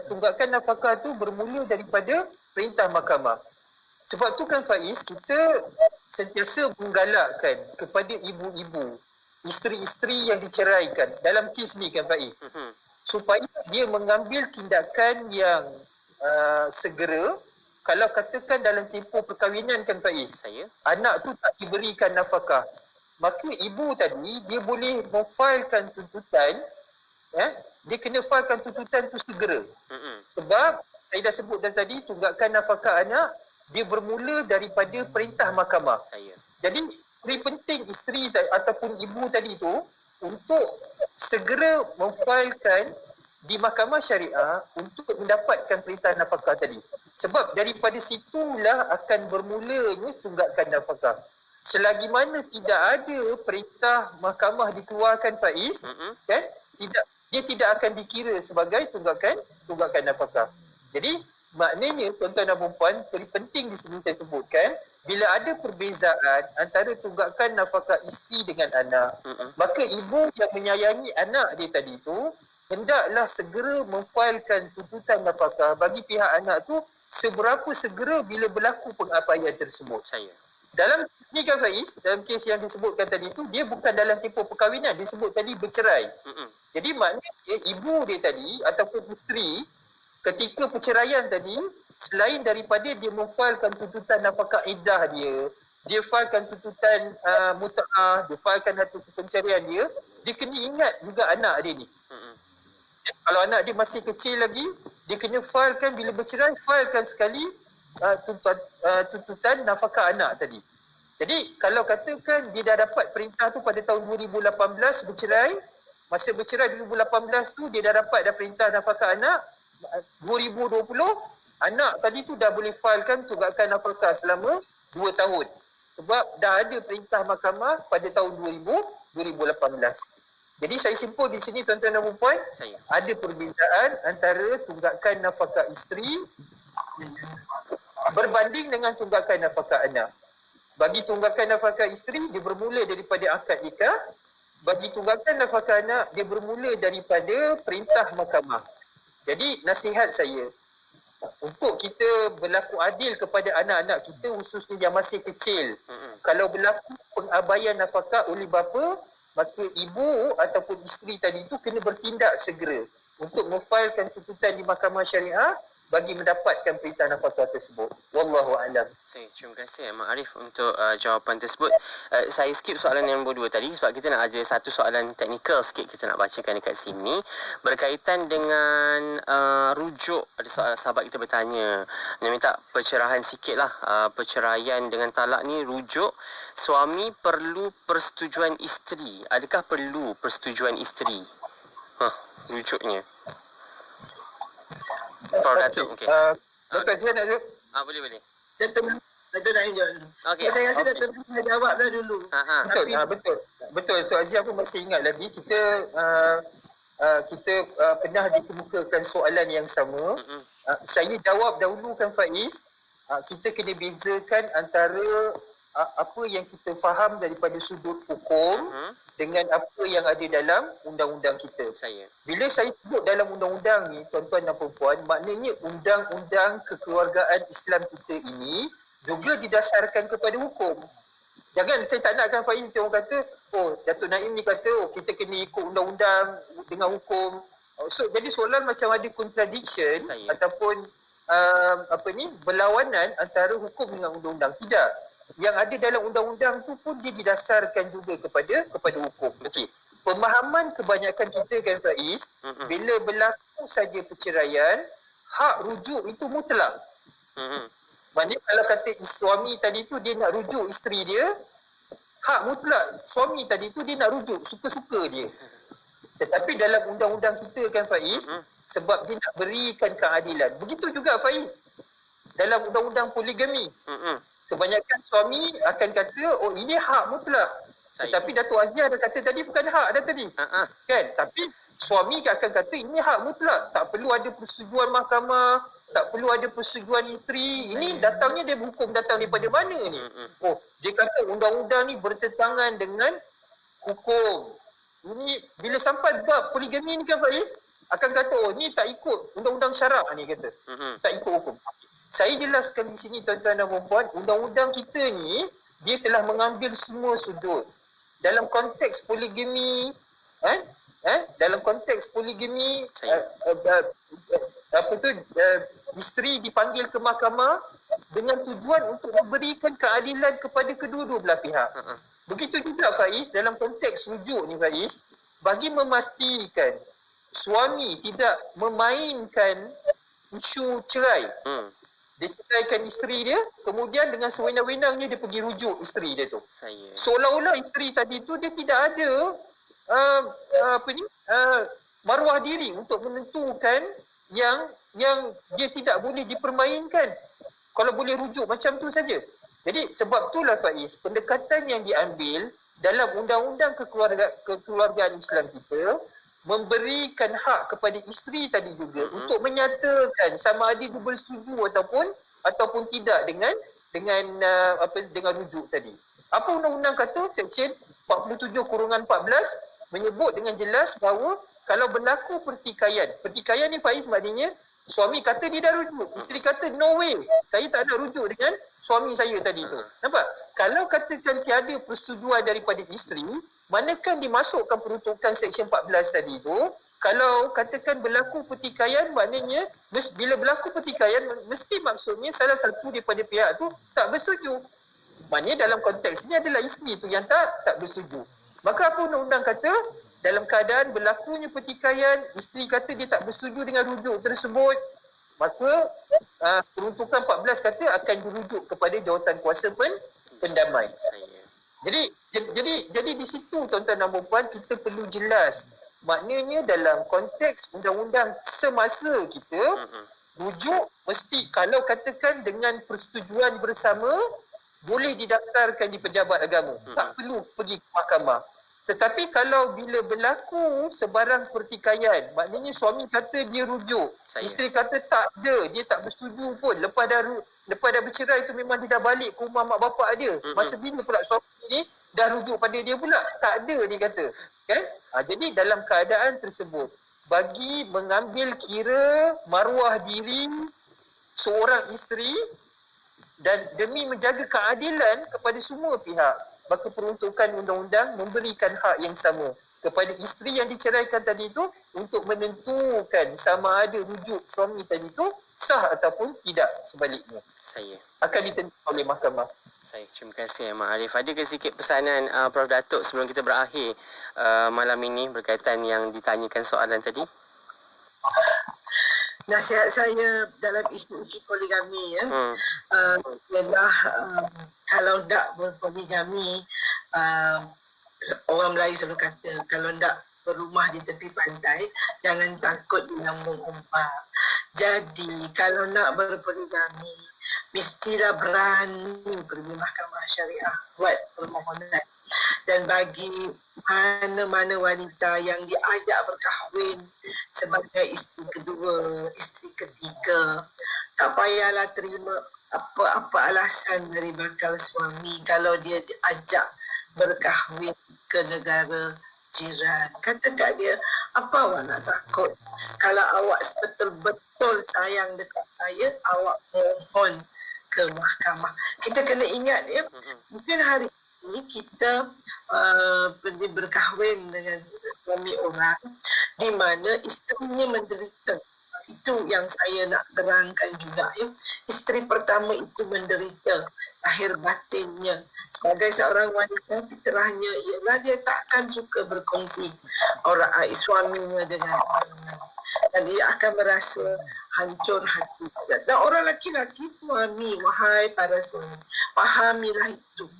tunggakan nafkah tu bermula daripada perintah mahkamah. Sebab tu kan, Faiz, kita sentiasa menggalakkan kepada ibu-ibu, isteri-isteri yang diceraikan dalam kes ni kan, Faiz, supaya dia mengambil tindakan yang segera. Kalau katakan dalam tempoh perkahwinan kan, Faiz, anak tu tak diberikan nafkah, maka ibu tadi dia boleh memfailkan tuntutan, dia kena failkan tuntutan tu segera. Sebab saya dah sebut tadi, tunggakan nafkah anak dia bermula daripada perintah mahkamah. Jadi lebih penting isteri ataupun ibu tadi tu untuk segera memfailkan di mahkamah syariah untuk mendapatkan perintah nafkah tadi. Sebab daripada situlah akan bermulanya tunggakan nafkah. Selagi mana tidak ada perintah mahkamah dikeluarkan, Faiz, kan, dia tidak akan dikira sebagai tunggakan nafkah. Jadi maknanya, tuan-tuan dan puan, penting di sini saya sebutkan, bila ada perbezaan antara tunggakan nafkah isteri dengan anak, maka ibu yang menyayangi anak dia tadi tu hendaklah segera memfailkan tuntutan nafkah bagi pihak anak tu seberapa segera bila berlaku pengabaian tersebut. Dalam ni kan, Faiz, dalam kes yang disebutkan tadi tu, dia bukan dalam tempoh perkahwinan, dia sebut tadi bercerai. Jadi maknanya ibu dia tadi ataupun isteri ketika perceraian tadi, selain daripada dia memfailkan tuntutan nafkah iddah dia failkan tuntutan mut'ah, dia failkan tuntutan pencerian dia kena ingat juga anak dia ni. Kalau anak dia masih kecil lagi, dia kena failkan bila bercerai, failkan sekali tuntutan nafkah anak tadi. Jadi kalau katakan dia dah dapat perintah tu pada tahun 2018 bercerai, masa bercerai 2018 tu dia dah dapat perintah nafkah anak, 2020 anak tadi tu dah boleh failkan tunggakan nafkah selama 2 tahun. Sebab dah ada perintah mahkamah pada tahun 2018. Jadi saya simpul di sini tuan-tuan dan puan, ada perbezaan antara tunggakan nafkah isteri berbanding dengan tunggakan nafkah anak. Bagi tunggakan nafkah isteri, dia bermula daripada akad nikah. Bagi tunggakan nafkah anak, dia bermula daripada perintah mahkamah. Jadi nasihat saya, untuk kita berlaku adil kepada anak-anak kita, khususnya yang masih kecil. Kalau berlaku pengabaian nafkah oleh bapa, maka ibu ataupun isteri tadi itu kena bertindak segera untuk memfailkan tuntutan di mahkamah syariah bagi mendapatkan perintah nafkah tersebut. Wallahu a'lam. Terima kasih Mak Arif untuk jawapan tersebut. Saya skip soalan yang nombor 2 tadi sebab kita nak ada satu soalan teknikal sikit kita nak bacakan dekat sini berkaitan dengan rujuk. Ada sahabat kita bertanya, dia minta pencerahan sikitlah. Perceraian dengan talak ni rujuk suami perlu persetujuan isteri. Adakah perlu persetujuan isteri? Rujuknya. Prof. Datuk mungkin. Dr. Zia nak jawab? Boleh. Datuk nak jawab. Okey. Saya rasa Datuk nak jawab dah dulu. Betul. Dr. Azia, aku masih ingat lagi kita pernah dikemukakan soalan yang sama. Saya jawab dahulu kan Faiz. Kita kena bezakan antara apa yang kita faham daripada sudut hukum dengan apa yang ada dalam undang-undang kita. Bila saya sebut dalam undang-undang ni, tuan-tuan dan puan-puan, maknanya undang-undang kekeluargaan Islam kita ini juga didasarkan kepada hukum. Jangan, saya tak nakkan Faiz orang kata, Datuk Naim ni kata, kita kena ikut undang-undang dengan hukum. Jadi soalan macam ada contradiction ataupun berlawanan antara hukum dengan undang-undang. Tidak. Yang ada dalam undang-undang tu pun dia didasarkan juga kepada hukum. Okey. Pemahaman kebanyakan kita kan Faiz, bila berlaku saja perceraian, hak rujuk itu mutlak. Maksudnya kalau kata suami tadi tu dia nak rujuk isteri dia, hak mutlak suami tadi tu dia nak rujuk suka-suka dia. Tetapi dalam undang-undang kita kan Faiz, sebab dia nak berikan keadilan. Begitu juga Faiz. Dalam undang-undang poligami. Kebanyakan suami akan kata, ini hak mutlak. Tetapi Datuk Azia dah kata tadi bukan hak dah tadi. Kan? Tapi suami akan kata ini hak mutlak. Tak perlu ada persetujuan mahkamah, tak perlu ada persetujuan isteri. Ini datangnya dia hukum datang daripada mana ni? Dia kata undang-undang ni bertentangan dengan hukum. Ini bila sampai bab poligami ni kan Faiz, akan kata ni tak ikut undang-undang syarak ni kata. Tak ikut hukum. Saya jelaskan di sini tuan-tuan dan puan-puan, undang-undang kita ni dia telah mengambil semua sudut. Dalam konteks poligami, dalam konteks poligami isteri dipanggil ke mahkamah dengan tujuan untuk memberikan keadilan kepada kedua-dua belah pihak. Begitu juga Faiz, dalam konteks rujuk ni Faiz, bagi memastikan suami tidak memainkan isu cerai. Dia ceraikan isteri dia, kemudian dengan sewenang-wenangnya dia pergi rujuk isteri dia tu. Seolah-olah isteri tadi tu dia tidak ada maruah diri untuk menentukan yang dia tidak boleh dipermainkan. Kalau boleh rujuk macam tu saja. Jadi sebab itulah Faiz, pendekatan yang diambil dalam undang-undang kekeluargaan Islam kita memberikan hak kepada isteri tadi juga untuk menyatakan sama ada dia bersetuju ataupun tidak dengan rujuk tadi. Apa undang-undang kata? Seksyen 47/14 menyebut dengan jelas bahawa kalau berlaku pertikaian ni Faiz maknanya suami kata dia dah rujuk, isteri kata no way, saya tak nak rujuk dengan suami saya tadi tu. Nampak? Kalau katakan tiada persetujuan daripada isteri, manakah dimasukkan peruntukan Seksyen 14 tadi tu? Kalau katakan berlaku pertikaian, maknanya bila berlaku pertikaian, mesti maksudnya salah satu daripada pihak tu tak bersetuju. Maknanya dalam konteks ni adalah isteri tu yang tak bersetuju. Maka apa undang-undang kata? Dalam keadaan berlakunya pertikaian, isteri kata dia tak bersetuju dengan rujuk tersebut, maka peruntukan 14 kata akan dirujuk kepada jawatan kuasa pendamai. Jadi di situ tuan-tuan dan puan kita perlu jelas. Maknanya dalam konteks undang-undang semasa kita, rujuk mesti kalau katakan dengan persetujuan bersama boleh didaftarkan di pejabat agama. Tak perlu pergi ke mahkamah. Tetapi kalau bila berlaku sebarang pertikaian, maknanya suami kata dia rujuk, isteri kata tak ada, dia tak bersetuju pun. Lepas dah bercerai tu memang dia dah balik ke rumah mak bapak dia. Masa bila pula suami ni dah rujuk pada dia pula? Tak ada, dia kata. Kan? Jadi dalam keadaan tersebut, bagi mengambil kira maruah diri seorang isteri dan demi menjaga keadilan kepada semua pihak, maka peruntukan undang-undang memberikan hak yang sama kepada isteri yang diceraikan tadi itu untuk menentukan sama ada rujuk suami tadi itu sah ataupun tidak, sebaliknya. Saya akan ditentukan oleh mahkamah. Terima kasih Mak Arif. Adakah sikit pesanan Prof Datuk sebelum kita berakhir malam ini berkaitan yang ditanyakan soalan tadi? Nasihat saya dalam isu-isu poligami ialah kalau tak berpoligami, orang Melayu selalu kata kalau tak berumah di tepi pantai, jangan takut menyambung umpan. Jadi kalau nak berpoligami, mestilah berani pergi mahkamah syariah buat permohonan. Dan bagi mana-mana wanita yang diajak berkahwin sebagai isteri kedua, isteri ketiga, tak payahlah terima apa-apa alasan dari bakal suami kalau dia diajak berkahwin ke negara jiran. Kata kat dia, apa awak nak takut? Kalau awak betul-betul sayang dekat saya, awak mohon ke mahkamah. Kita kena ingat ya, mungkin hari ini kita pergi berkahwin dengan suami orang di mana isterinya menderita. Itu yang saya nak terangkan juga ya. Isteri pertama itu menderita lahir batinnya. Sebagai seorang wanita, fitrahnya ialah dia takkan suka berkongsi orang suaminya dengan orang lain. Dan dia akan merasa hancur hati. Dan orang lelaki-lelaki suami, wahai para suami, fahamilah itu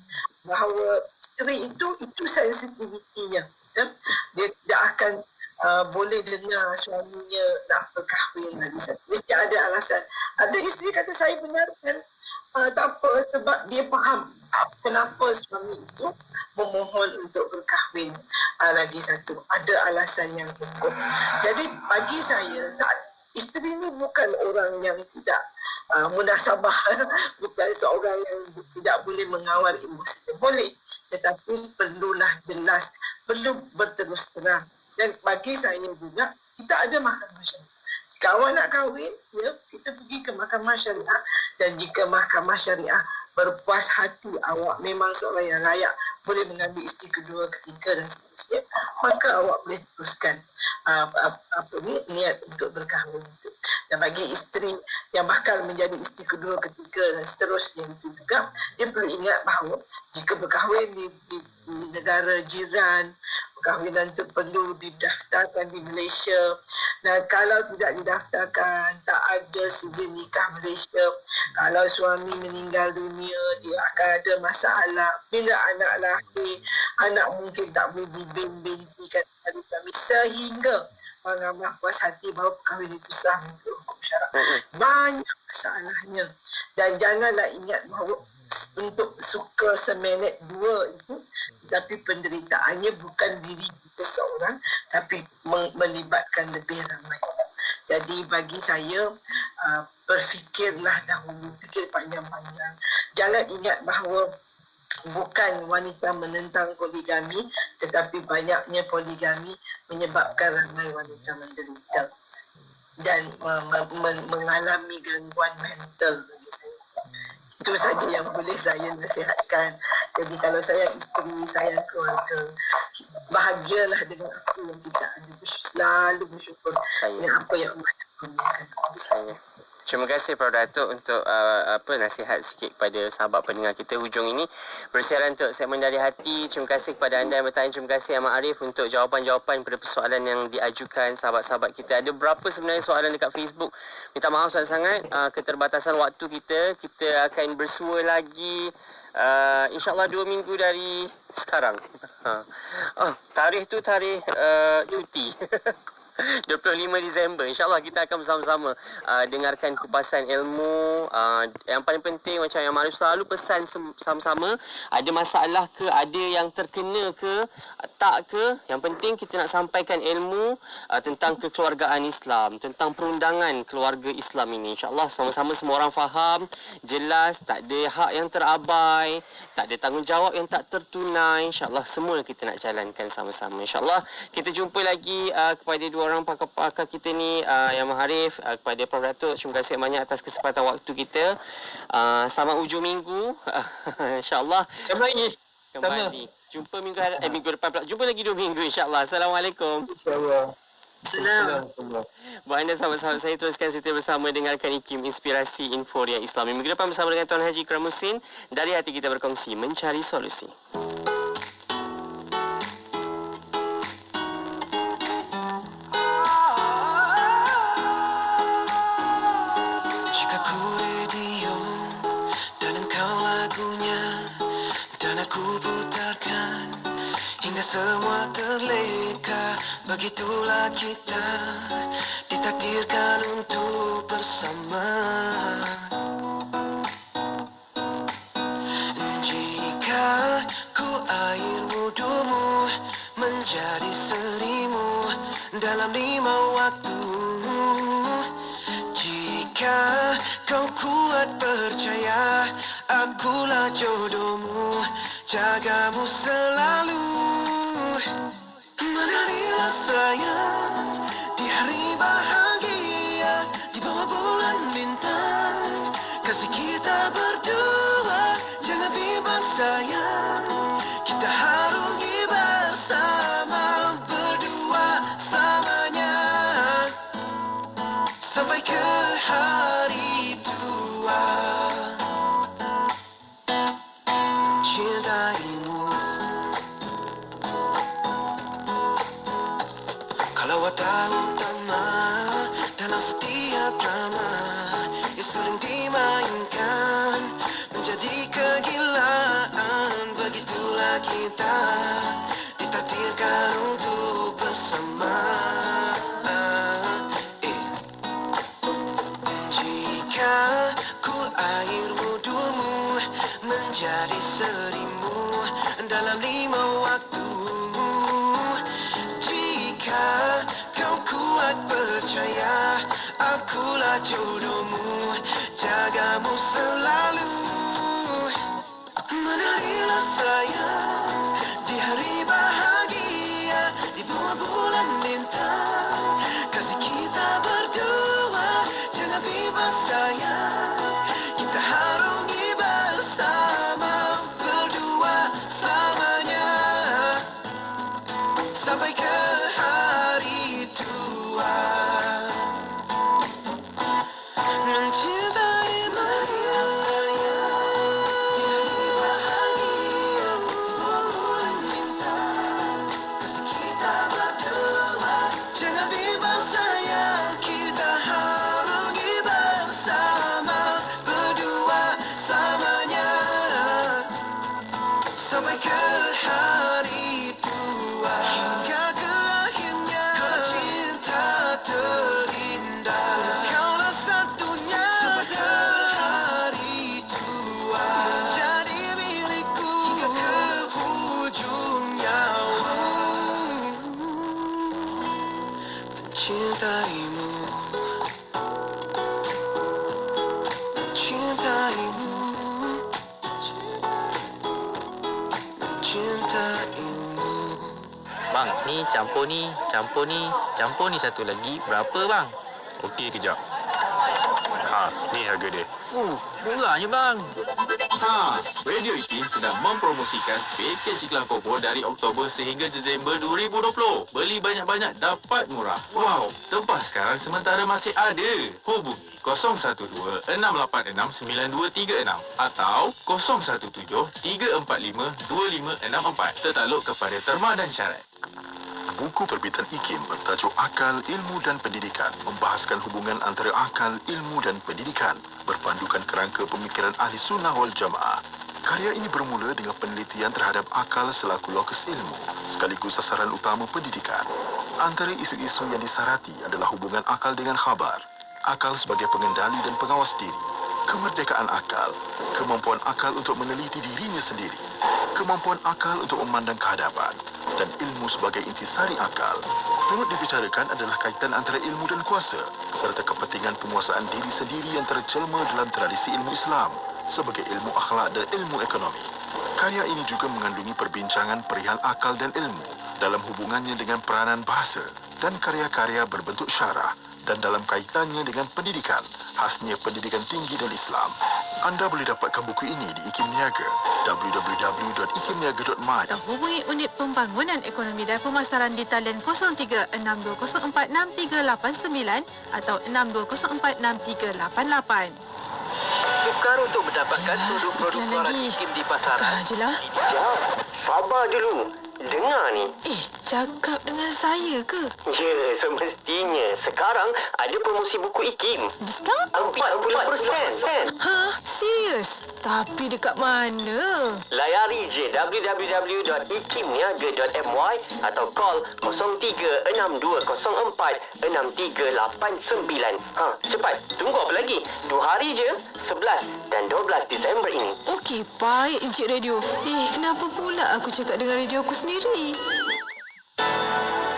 bahawa isteri itu sensitivitinya. Ya? Dia tidak akan boleh dengar suaminya nak berkahwin lagi. Mesti ada alasan. Ada isteri kata saya benarkan, tak apa, sebab dia faham kenapa suami itu memohon untuk berkahwin lagi satu. Ada alasan yang cukup. Jadi bagi saya, isteri ini bukan orang yang tidak mudah sabar, bukan seorang yang tidak boleh mengawal emosi. Boleh, tetapi perlulah jelas, perlu berterus terang. Dan bagi saya juga, kita ada mahkamah syariah. Jika awak nak kahwin, ya, kita pergi ke mahkamah syariah. Dan jika mahkamah syariah berpuas hati awak memang seorang yang layak boleh mengambil isteri kedua, ketiga dan seterusnya, maka awak boleh teruskan niat untuk berkahwin itu. Dan bagi isteri yang bakal menjadi isteri kedua, ketiga dan seterusnya itu juga, dia perlu ingat bahawa jika berkahwin di negara jiran, perkahwinan itu perlu didaftarkan di Malaysia. Dan kalau tidak didaftarkan, tak ada sijil nikah Malaysia, kalau suami meninggal dunia, dia akan ada masalah. Bila anak lahir, anak mungkin tak boleh dibintikan dari kami, sehingga mahkamah puas hati bahawa perkahwinan itu sah menurut hukum syarak. Banyak masalahnya. Dan janganlah ingat bahawa untuk suka seminit dua itu, tapi penderitaannya bukan diri kita seorang, tapi melibatkan lebih ramai. Jadi bagi saya, berfikirlah dahulu, fikir panjang-panjang. Jangan ingat bahawa bukan wanita menentang poligami, tetapi banyaknya poligami menyebabkan ramai wanita menderita dan mengalami gangguan mental bagi saya. Itu saja yang boleh saya nasihatkan. Jadi kalau sayang isteri, sayang keluarga, bahagialah dengan apa yang kita ada. Selalu bersyukur dengan apa yang Allah kurniakan. Terima kasih Prof Datuk untuk nasihat sikit kepada sahabat pendengar kita hujung ini. Bersiaran untuk segmen Dari Hati. Terima kasih kepada anda yang bertanya. Terima kasih Ahmad Arif untuk jawapan-jawapan pada persoalan yang diajukan sahabat-sahabat kita. Ada berapa sebenarnya soalan dekat Facebook? Minta maaf sangat-sangat keterbatasan waktu kita. Kita akan bersua lagi InsyaAllah 2 minggu dari sekarang. Tarikh tu tarikh cuti. 25 Disember. InsyaAllah kita akan bersama-sama dengarkan kupasan ilmu. Yang paling penting macam yang Marif selalu pesan sama-sama. Ada masalah ke, ada yang terkena ke, tak ke. Yang penting kita nak sampaikan ilmu tentang kekeluargaan Islam, tentang perundangan keluarga Islam ini. InsyaAllah sama-sama semua orang faham, jelas, tak ada hak yang terabai, tak ada tanggungjawab yang tak tertunai. InsyaAllah semua kita nak jalankan sama-sama. InsyaAllah kita jumpa lagi kepada dua orang pakar kita ni, Yang Maharif, kepada Prof. Datuk. Terima kasih banyak atas kesempatan waktu kita. Selamat hujung minggu. InsyaAllah. Kembali. Jumpa minggu depan pula. Jumpa lagi 2 minggu insyaAllah. Assalamualaikum. InsyaAllah. Assalamualaikum. Buat anda sahabat-sahabat saya, teruskan setia bersama dengarkan IKIM Inspirasi Inforia Islami. Minggu depan bersama dengan Tuan Haji Ikram Muhsin. Dari hati kita berkongsi, mencari solusi. Jika ku radio dan engkau lagunya, dan aku putarkan hingga semua terleka. Begitulah kita ditakdirkan untuk bersama. Jika ku air wudhumu menjadi serimu dalam 5 waktu. Jika kau kuat percaya, akulah jodohmu, jagamu selalu. Menarilah sayang di hari bahagia, di bawah bulan bintang, kasih kita berdua, jangan bimbang sayang, kita harungi bersama, berdua selamanya, sampai ke hari tua. Cintaimu, kalau watak utama dalam setiap drama yang sering dimainkan menjadi kegilaan. Begitulah kita ditakdirkan untuk bersama. Jika ku air wudhumu menjadi serimu dalam 5 waktu. Jika kau kuat percaya, akulah jodohmu, jagamu selalu. Menarilah sayang di hari bahagia, di bawah bulan bintang, kasih kita berdua, jangan bimbang sayang, kita harungi bersama, berdua selamanya, sampai ke hari tua. Mencintai marilah sayang di hari bahagia, di bawah bulan bintang, kasih kita berdua, jangan bimbang sayang, kita harungi bersama, berdua selamanya, sampai ke hari tua. Hingga ke akhirnya kau cinta terindah, kaulah satunya sampai ke hari tua, menjadi milikku hingga ke hujung nyawa. Mencintaimu, mencintaimu, mencintaimu. Bang, ni campur ni satu lagi. Berapa bang? Okey, kejap. Ni harga dia. Murahnya bang. Radio IKIM sedang mempromosikan pakej iklan Kobo dari Oktober sehingga Disember 2020. Beli banyak-banyak, dapat murah. Wow, tempah sekarang sementara masih ada. Hubungi 012-686-9236 atau 017-345-2564. Tertakluk kepada terma dan syarat. Buku terbitan IKIM bertajuk Akal, Ilmu dan Pendidikan membahaskan hubungan antara akal, ilmu dan pendidikan berpandukan kerangka pemikiran Ahli Sunnah wal Jamaah. Karya ini bermula dengan penelitian terhadap akal selaku lokus ilmu sekaligus sasaran utama pendidikan. Antara isu-isu yang disarati adalah hubungan akal dengan khabar, akal sebagai pengendali dan pengawas diri, kemerdekaan akal, kemampuan akal untuk meneliti dirinya sendiri, kemampuan akal untuk memandang kehadapan, dan ilmu sebagai intisari akal. Turut dibicarakan adalah kaitan antara ilmu dan kuasa, serta kepentingan penguasaan diri sendiri yang terjelma dalam tradisi ilmu Islam sebagai ilmu akhlak dan ilmu ekonomi. Karya ini juga mengandungi perbincangan perihal akal dan ilmu dalam hubungannya dengan peranan bahasa dan karya-karya berbentuk syarah dan dalam kaitannya dengan pendidikan, khasnya pendidikan tinggi dan Islam. Anda boleh dapatkan buku ini di IKIM Niaga, www.ikimniaga.my. Hubungi Unit Pembangunan Ekonomi dan Pemasaran di talian 0362046389 atau 62046388. Sukar untuk mendapatkan produk-produk suara IKIM di pasaran. Jelah. Jap, sabar dulu. Dengar ni. Cakap dengan saya ke? Ya, semestinya. Sekarang ada promosi buku IKIM. Diskaun? 40%. Hah? Serius? Tapi dekat mana? Layari je www.ikimniaga.my atau call 0362046389. Cepat. Tunggu apa lagi? 2 hari je. 11 dan 12 Disember ini. Okey, baik Encik Radio. Kenapa pula aku cakap dengan radio aku sendiri?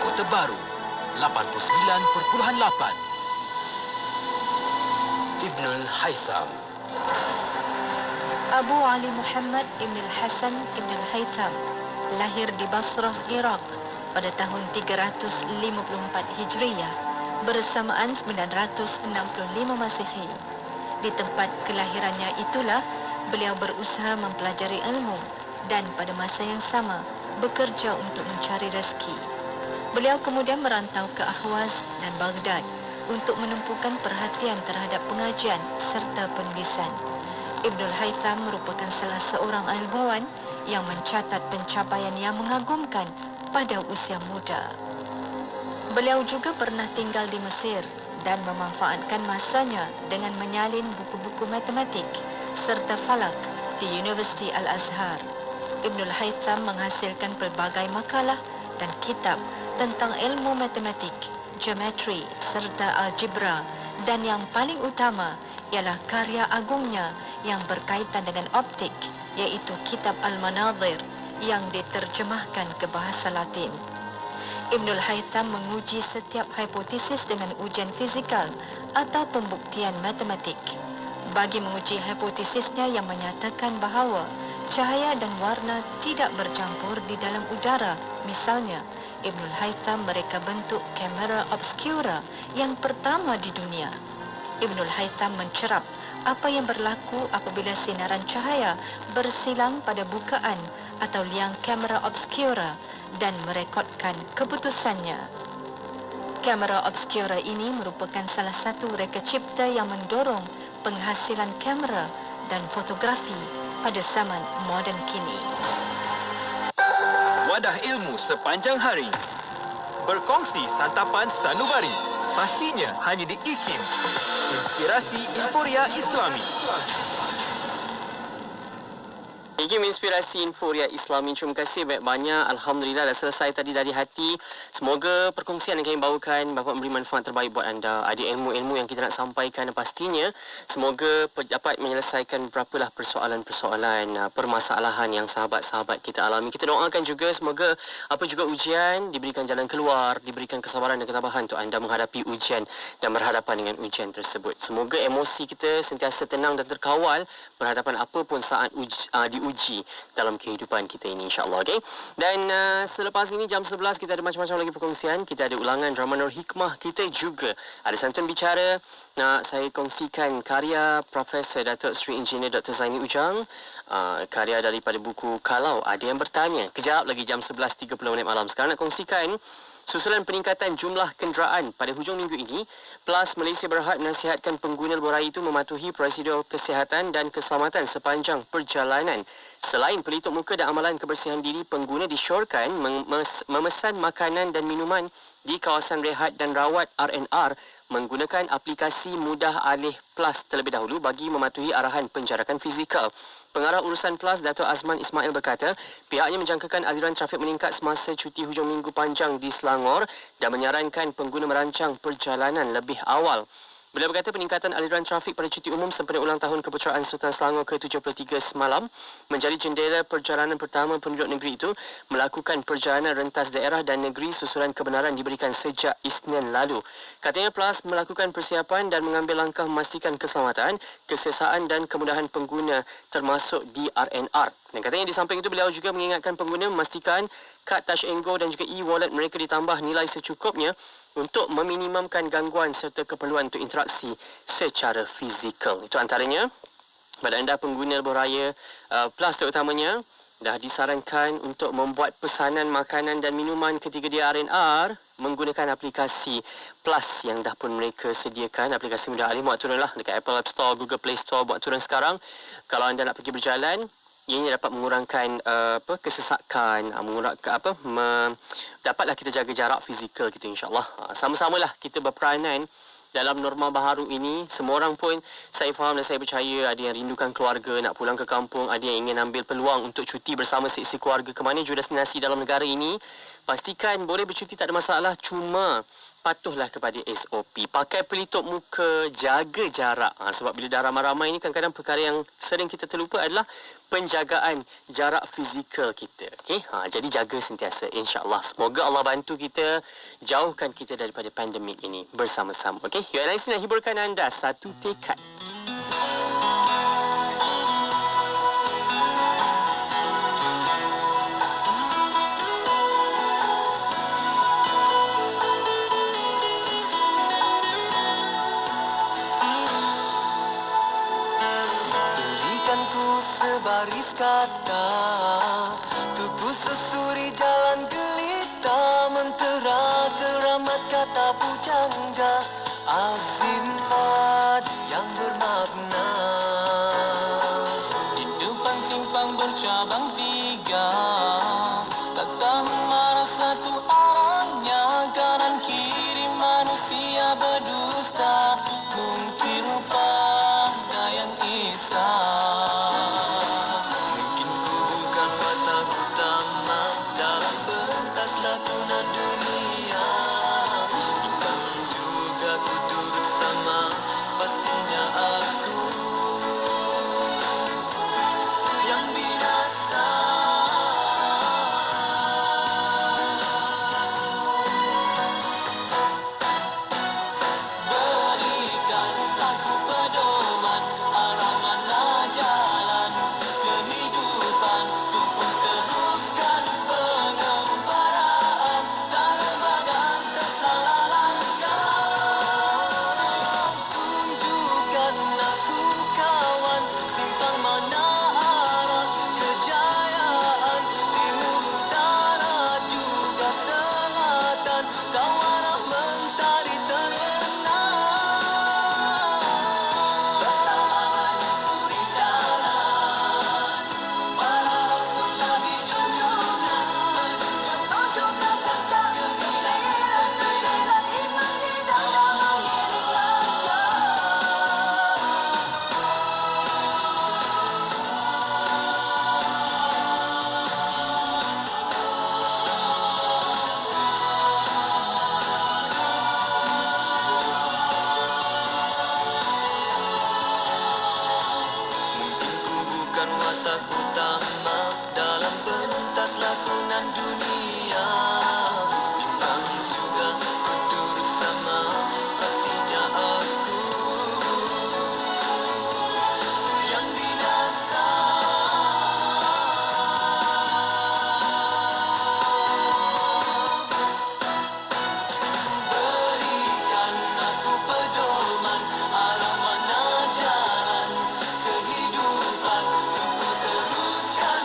Kota Baru 89.8 Ibnul Haytham. Abu Ali Muhammad Ibn Al-Hasan Ibn Al-Haytham lahir di Basrah, Iraq pada tahun 354 Hijriyah bersamaan 965 Masihi. Di tempat kelahirannya itulah beliau berusaha mempelajari ilmu dan pada masa yang sama bekerja untuk mencari rezeki. Beliau kemudian merantau ke Ahwaz dan Baghdad untuk menumpukan perhatian terhadap pengajian serta penulisan. Ibnul Haytham merupakan salah seorang ilmuwan yang mencatat pencapaian yang mengagumkan pada usia muda. Beliau juga pernah tinggal di Mesir dan memanfaatkan masanya dengan menyalin buku-buku matematik serta falak di Universiti Al-Azhar. Ibnul Haytham menghasilkan pelbagai makalah dan kitab tentang ilmu matematik, geometri serta algebra, dan yang paling utama ialah karya agungnya yang berkaitan dengan optik, iaitu kitab Al-Manadhir yang diterjemahkan ke bahasa Latin. Ibnul Haytham menguji setiap hipotesis dengan ujian fizikal atau pembuktian matematik. Bagi menguji hipotesisnya yang menyatakan bahawa cahaya dan warna tidak bercampur di dalam udara, misalnya, Ibnul Haytham mereka bentuk kamera obscura yang pertama di dunia. Ibnul Haytham mencerap apa yang berlaku apabila sinaran cahaya bersilang pada bukaan atau liang kamera obscura dan merekodkan keputusannya. Kamera obscura ini merupakan salah satu reka cipta yang mendorong penghasilan kamera dan fotografi pada zaman moden kini. Wadah ilmu sepanjang hari. Berkongsi santapan sanubari. Pastinya hanya di IKIM. Inspirasi Inforia Islami. IKIM Inspirasi Inforia Islami. Terima kasih banyak-banyak. Alhamdulillah dah selesai tadi dari hati. Semoga perkongsian yang kami bawakan dapat memberi manfaat terbaik buat anda. Ada ilmu-ilmu yang kita nak sampaikan dan pastinya semoga dapat menyelesaikan berapalah persoalan-persoalan, permasalahan yang sahabat-sahabat kita alami. Kita doakan juga semoga apa juga ujian diberikan jalan keluar, diberikan kesabaran dan ketabahan untuk anda menghadapi ujian dan berhadapan dengan ujian tersebut. Semoga emosi kita sentiasa tenang dan terkawal berhadapan apa pun saat diuji dalam kehidupan kita ini, insyaAllah. Okay? Dan selepas ini jam 11 kita ada macam-macam lagi perkongsian. Kita ada ulangan drama Nur Hikmah. Kita juga ada santun bicara. Nak saya kongsikan karya Profesor Datuk Seri Engineer Dr. Zaini Ujang, karya daripada buku Kalau Ada Yang Bertanya. Kejap lagi jam 11.30 malam. Sekarang nak kongsikan susulan peningkatan jumlah kenderaan pada hujung minggu ini, PLAS Malaysia berhad menasihatkan pengguna lebuh raya itu mematuhi prosedur kesihatan dan keselamatan sepanjang perjalanan. Selain pelitup muka dan amalan kebersihan diri, pengguna disyorkan memesan makanan dan minuman di kawasan rehat dan rawat R&R menggunakan aplikasi Mudah Alih Plus terlebih dahulu bagi mematuhi arahan penjarakan fizikal. Pengarah urusan Plus, Dato' Azman Ismail berkata, pihaknya menjangkakan aliran trafik meningkat semasa cuti hujung minggu panjang di Selangor dan menyarankan pengguna merancang perjalanan lebih awal. Beliau berkata peningkatan aliran trafik pada cuti umum sempena ulang tahun Keputeraan Sultan Selangor ke-73 semalam menjadi jendela perjalanan pertama penduduk negeri itu melakukan perjalanan rentas daerah dan negeri susulan kebenaran diberikan sejak Isnin lalu. Katanya Plus melakukan persiapan dan mengambil langkah memastikan keselamatan, kesesaan dan kemudahan pengguna termasuk di RNR. Dan katanya di samping itu beliau juga mengingatkan pengguna memastikan kad Touch and Go dan juga e-wallet mereka ditambah nilai secukupnya untuk meminimumkan gangguan serta keperluan untuk interaksi secara fizikal. Itu antaranya. Pada anda pengguna lebuh raya Plus terutamanya, dah disarankan untuk membuat pesanan makanan dan minuman ketika di RNR menggunakan aplikasi Plus yang dah pun mereka sediakan. Aplikasi Mudah Alih, buat turunlah dekat Apple App Store, Google Play Store, buat turun sekarang. Kalau anda nak pergi berjalan, ianya dapat mengurangkan kesesakan, dapatlah kita jaga jarak fizikal kita, insya-Allah. Sama-samalah kita berperanan dalam norma baharu ini. Semua orang pun saya faham dan saya percaya ada yang rindukan keluarga, nak pulang ke kampung, ada yang ingin ambil peluang untuk cuti bersama seisi keluarga ke mana jua destinasi dalam negara ini. Pastikan boleh bercuti, tak ada masalah, cuma patuhlah kepada SOP. Pakai pelitup muka, jaga jarak. Sebab bila dah ramai-ramai ini, kadang-kadang perkara yang sering kita terlupa adalah penjagaan jarak fizikal kita. Okay? Jadi jaga sentiasa, insya-Allah. Semoga Allah bantu kita, jauhkan kita daripada pandemik ini bersama-sama. Okay? UNIC nak hiburkan anda satu tekad. Baris kata, tuku sesuri jalan gelita, mentera keramat kata pujangga, azimat yang bermakna. Di depan simpang bercabang tiga, tak tahu mana satu arahnya, kanan kiri manusia berdusta, mungkin rupa dayang Isa. Kehidupan, teruskan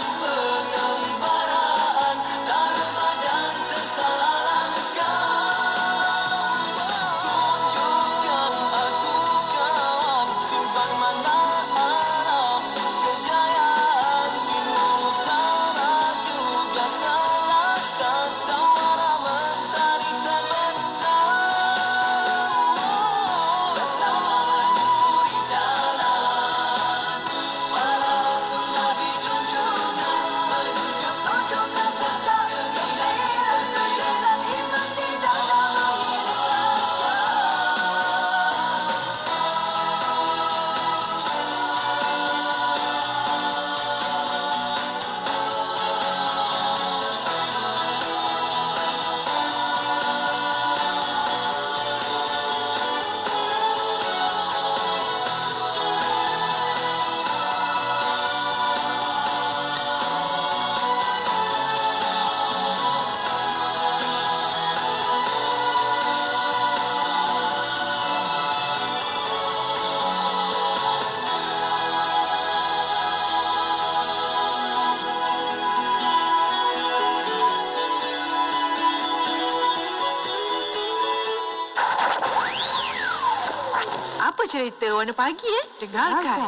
cerita Warna Pagi Dengarkan.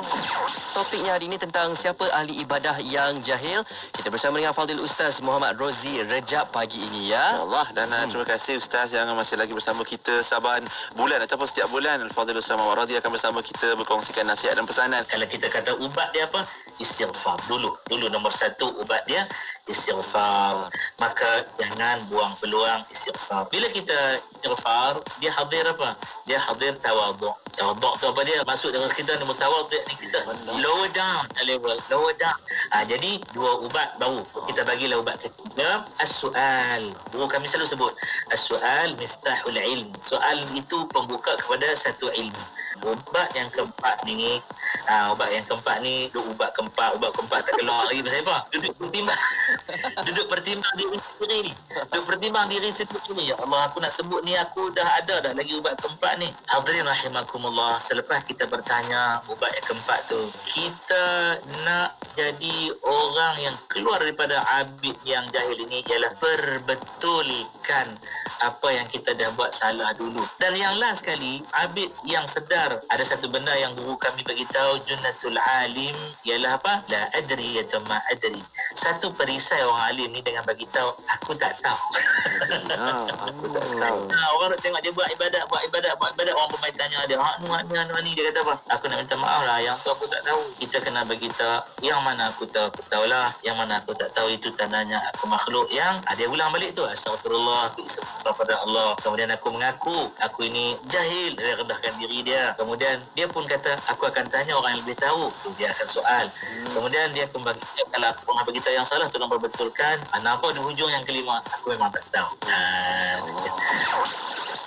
Topiknya hari ini tentang siapa ahli ibadah yang jahil. Kita bersama dengan Fadil Ustaz Muhammad Rozi Rejab pagi ini ya. InsyaAllah. Dan terima kasih Ustaz yang masih lagi bersama kita saban bulan ataupun setiap bulan. Al-Fadil Ustaz Muhammad Rozi akan bersama kita berkongsikan nasihat dan pesanan. Kalau kita kata ubat dia apa? Istighfar dulu. Nombor satu ubat dia istighfar. Maka jangan buang peluang istighfar. Bila kita istighfar, dia hadir apa? Dia hadir tawaduk. Tawaduk tu apa dia? Maksud dengan kita nombor tawaduk ni kita lower down level, lower down. Jadi dua ubat baru. Kita bagilah ubat ketiga, as-su'al. Guru kami selalu sebut as-su'al miftahul ilm. Soal itu pembuka kepada satu ilmu. Ubat yang keempat ni, ubat keempat tak keluar lagi pasal apa? Duduk pertimbang diri sendiri ni. Duduk pertimbang diri sendiri ni. Ya Allah, aku nak sebut ni, aku dah ada dah lagi ubat keempat ni. Hadirin rahimakumullah, selepas kita bertanya ubat yang keempat tu, kita nak jadi orang yang keluar daripada abid yang jahil ini ialah perbetulkan apa yang kita dah buat salah dulu. Dan yang last sekali, abid yang sedar. Ada satu benda yang guru kami bagi tahu, junnatul alim, ialah apa? La adri atau ma adri. Satu perisai orang alim ni dengan bagi tahu, aku tak tahu. Aku tak tahu. Orang nak tengok dia buat ibadat, orang pun tanya dia, ni dia kata apa? Aku nak minta maaf lah, yang tu aku tak tahu. Kita kena bagi tahu, yang mana aku tahu, aku tahulah. Yang mana aku tak tahu, itu tandanya aku makhluk yang dia ulang balik tu, astagfirullah, aku istighfar pada Allah. Kemudian aku mengaku aku ini jahil, dia rendahkan diri dia. Kemudian dia pun kata, aku akan tanya orang yang lebih tahu. Tu dia akan soal. Kemudian dia kembali, kalau aku pernah beritahu yang salah, tolong perbetulkan. Nampak di hujung yang kelima, aku memang tak tahu.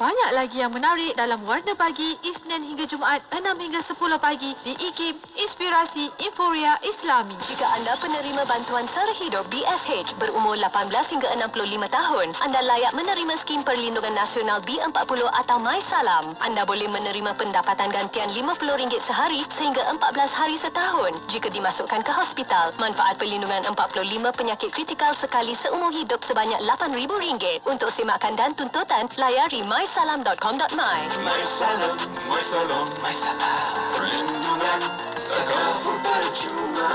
Banyak lagi yang menarik dalam Warna Pagi Isnin hingga Jumaat 6 hingga 10 pagi di IKIM Inspirasi Inforia Islami. Jika anda penerima bantuan sara hidup BSH berumur 18 hingga 65 tahun, anda layak menerima skim perlindungan nasional B40 atau MySalam. Anda boleh menerima pendapatan gantian RM50 sehari sehingga 14 hari setahun. Jika dimasukkan ke hospital, manfaat perlindungan 45 penyakit kritikal sekali seumur hidup sebanyak RM8,000. Untuk semakan dan tuntutan, layari mysalam.com.my. MySalam, MySalam, MySalam. Perlindungan takaful percuma.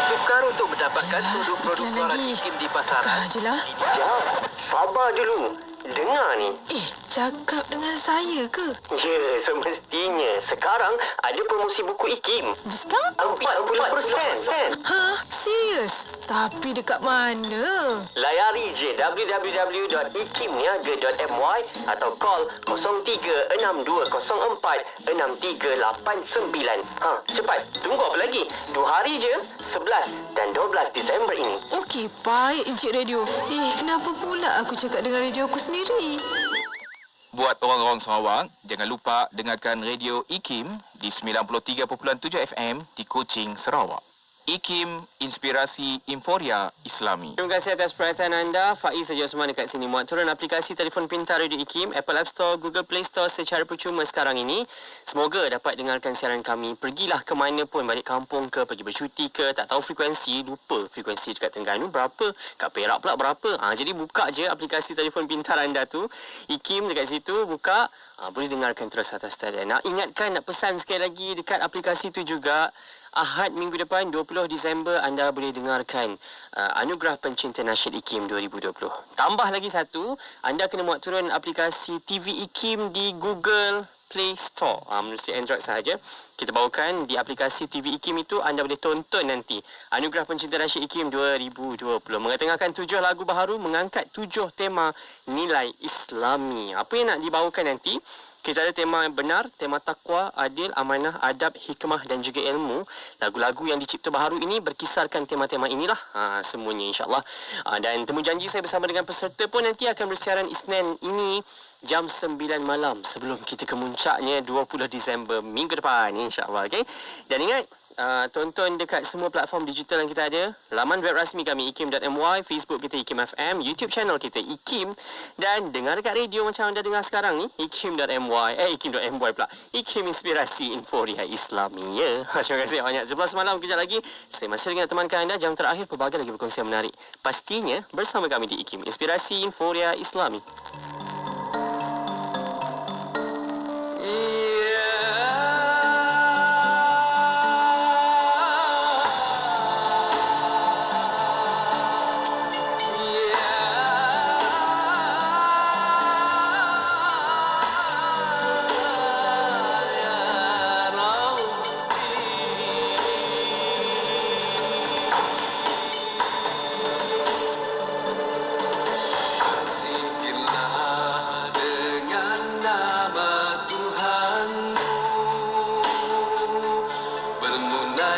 Sukar untuk mendapatkan produk-produk keluaran IKIM di pasaran. Jom, Sabar dulu. Dengar ni. Cakap dengan saya ke? Ya, semestinya. Sekarang ada promosi buku IKIM. Diskaun? 40%. Serius? Tapi dekat mana? Layari je www.ikimniaga.my atau call 0362046389. Cepat. Tunggu apa lagi? 2 hari je. 11 dan 12 Disember ini. Okey, baik Encik Radio. Kenapa pula aku cakap dengan radio aku sendiri? Buat orang-orang Sarawak, jangan lupa dengarkan radio IKIM di 93.7 FM di Kuching, Sarawak. IKIM Inspirasi Inforia Islami. Terima kasih atas perhatian anda. Faiz saja semua dekat sini. Muat turun aplikasi telefon pintar Radio IKIM, Apple App Store, Google Play Store secara percuma sekarang ini. Semoga dapat dengarkan siaran kami. Pergilah ke mana pun, balik kampung ke, pergi bercuti ke, tak tahu frekuensi, lupa frekuensi dekat Terengganu berapa, kat Perak pula berapa. Jadi buka je aplikasi telefon pintar anda tu. IKIM dekat situ, buka. Boleh dengarkan terus atas talian. Nak ingatkan, nak pesan sekali lagi dekat aplikasi tu juga. Ahad minggu depan 20 Disember anda boleh dengarkan Anugerah Pencinta Nasyid IKIM 2020. Tambah lagi satu, anda kena muat turun aplikasi TV IKIM di Google Play Store. Menerusi Android sahaja. Kita bawakan di aplikasi TV IKIM itu, anda boleh tonton nanti Anugerah Pencinta Nasyid IKIM 2020. Mengetengahkan 7 lagu baharu, mengangkat 7 tema nilai Islami. Apa yang nak dibawakan nanti? Kita ada tema yang benar, tema takwa, adil, amanah, adab, hikmah dan juga ilmu. Lagu-lagu yang dicipta baharu ini berkisarkan tema-tema inilah. Semuanya insyaAllah. Dan temu janji saya bersama dengan peserta pun nanti akan bersiaran Isnin ini jam 9 malam sebelum kita ke muncaknya 20 Disember minggu depan insyaAllah. Okay? Dan ingat, tonton dekat semua platform digital yang kita ada. Laman web rasmi kami ikim.my, Facebook kita IKIM FM, YouTube channel kita IKIM, dan dengar dekat radio macam anda dengar sekarang ni, ikim.my, ikim.my pula, IKIM Inspirasi Inforia Islami. Terima kasih banyak. 11 malam kejap lagi saya masih dengan temankan anda. Jam terakhir pelbagai lagi perkongsian menarik, pastinya bersama kami di IKIM Inspirasi Inforia Islami.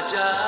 wajah